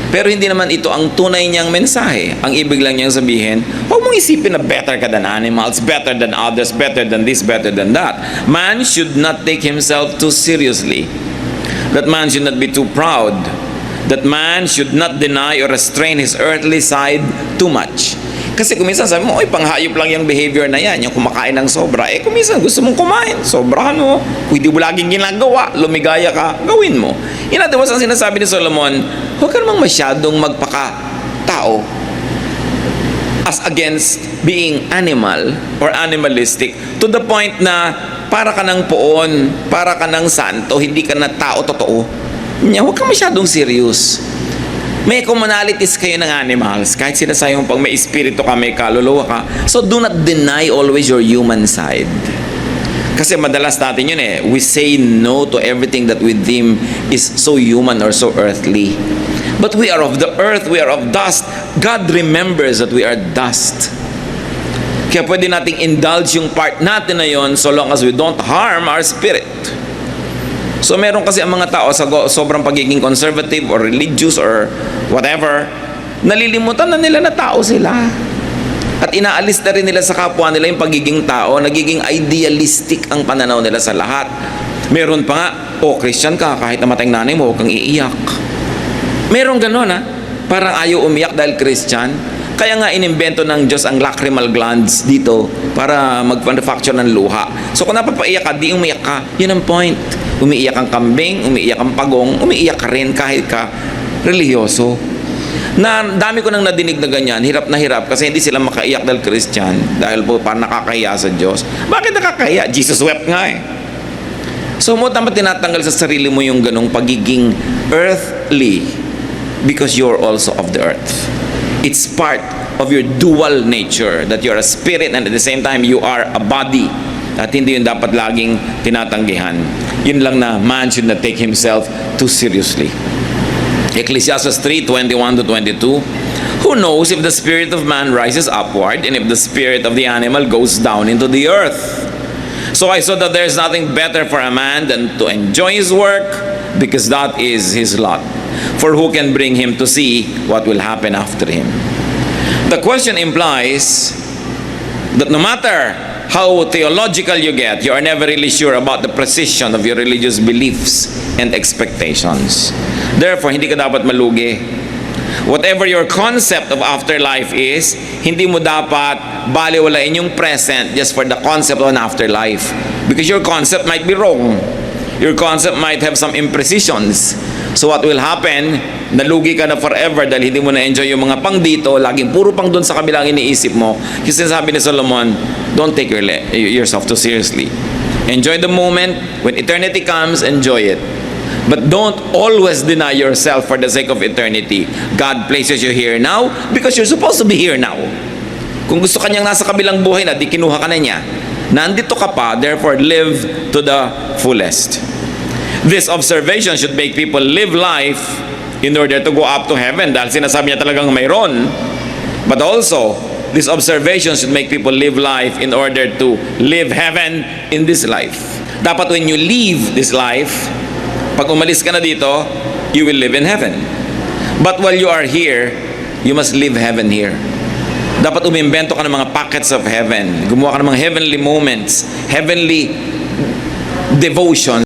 Pero hindi naman ito ang tunay niyang mensahe. Ang ibig lang niyang sabihin, huwag mong isipin na better ka than animals, better than others, better than this, better than that. Man should not take himself too seriously. That man should not be too proud. That man should not deny or restrain his earthly side too much. Kasi kung minsan sabi mo, oy, panghayop lang yung behavior na yan, yung kumakain ng sobra. Kung minsan gusto mong kumain, sobrahan mo. Kung hindi mo laging ginagawa, lumigaya ka, gawin mo. In other words, ang sinasabi ni Solomon, huwag ka namang masyadong magpaka-tao as against being animal or animalistic to the point na para ka ng poon, para ka ng santo, hindi ka na tao totoo. Huwag ka masyadong serious. May commonalities kayo ng animals. Kahit sinasabi mo pag may espiritu ka, may kaluluwa ka. So do not deny always your human side. Kasi madalas natin yun eh. We say no to everything that we deem is so human or so earthly. But we are of the earth, we are of dust. God remembers that we are dust. Kaya pwede nating indulge yung part natin na yun so long as we don't harm our spirit. So meron kasi ang mga tao sa sobrang pagiging conservative or religious or whatever, nalilimutan na nila na tao sila. At inaalis na rin nila sa kapwa nila yung pagiging tao, nagiging idealistic ang pananaw nila sa lahat. Meron pa nga, Christian ka, kahit namatay nanay mo, huwag kang iiyak. Meron ganon parang ayaw umiyak dahil Christian. Kaya nga inimbento ng Diyos ang lacrimal glands dito para mag-manufacture ng luha. So kung napapaiyak ka, di umiyak ka. Yun ang point. Umiiyak ang kambing, umiiyak ang pagong, umiiyak ka rin kahit ka religyoso. Na dami ko nang nadinig na ganyan, hirap na hirap kasi hindi sila makaiyak dahil Christian, dahil po parang nakakahiya sa Diyos. Bakit nakakahiya? Jesus wept nga eh. So mo dapat tinatanggal sa sarili mo yung ganong pagiging earthly because you're also of the earth. It's part of your dual nature that you're a spirit and at the same time you are a body. at hindi yun dapat laging tinatanggihan. Yun lang na man should not take himself too seriously. Ecclesiastes 3:21-22, who knows if the spirit of man rises upward and if the spirit of the animal goes down into the earth? So I saw that there is nothing better for a man than to enjoy his work, because that is his lot. For who can bring him to see what will happen after him? The question implies that no matter how theological you get, you are never really sure about the precision of your religious beliefs and expectations. Therefore, hindi ka dapat malugi. Whatever your concept of afterlife is, hindi mo dapat baliwalain yung present just for the concept of an afterlife. Because your concept might be wrong. Your concept might have some imprecisions. So what will happen, nalugi ka na forever dahil hindi mo na-enjoy yung mga pang dito, laging puro pang doon sa kabilang iniisip mo. Yung sinasabi ni Solomon, don't take yourself too seriously. Enjoy the moment. When eternity comes, enjoy it. But don't always deny yourself for the sake of eternity. God places you here now because you're supposed to be here now. Kung gusto kanyang nasa kabilang buhay na, di kinuha ka na niya. Nandito ka pa, therefore live to the fullest. This observation should make people live life in order to go up to heaven, dahil sinasabi niya talagang mayroon. But also, this observation should make people live life in order to live heaven in this life. Dapat when you leave this life, pag umalis ka na dito, you will live in heaven. But while you are here, you must live heaven here. Dapat umimbento ka ng mga pockets of heaven. Gumawa ka ng mga heavenly moments, heavenly devotion.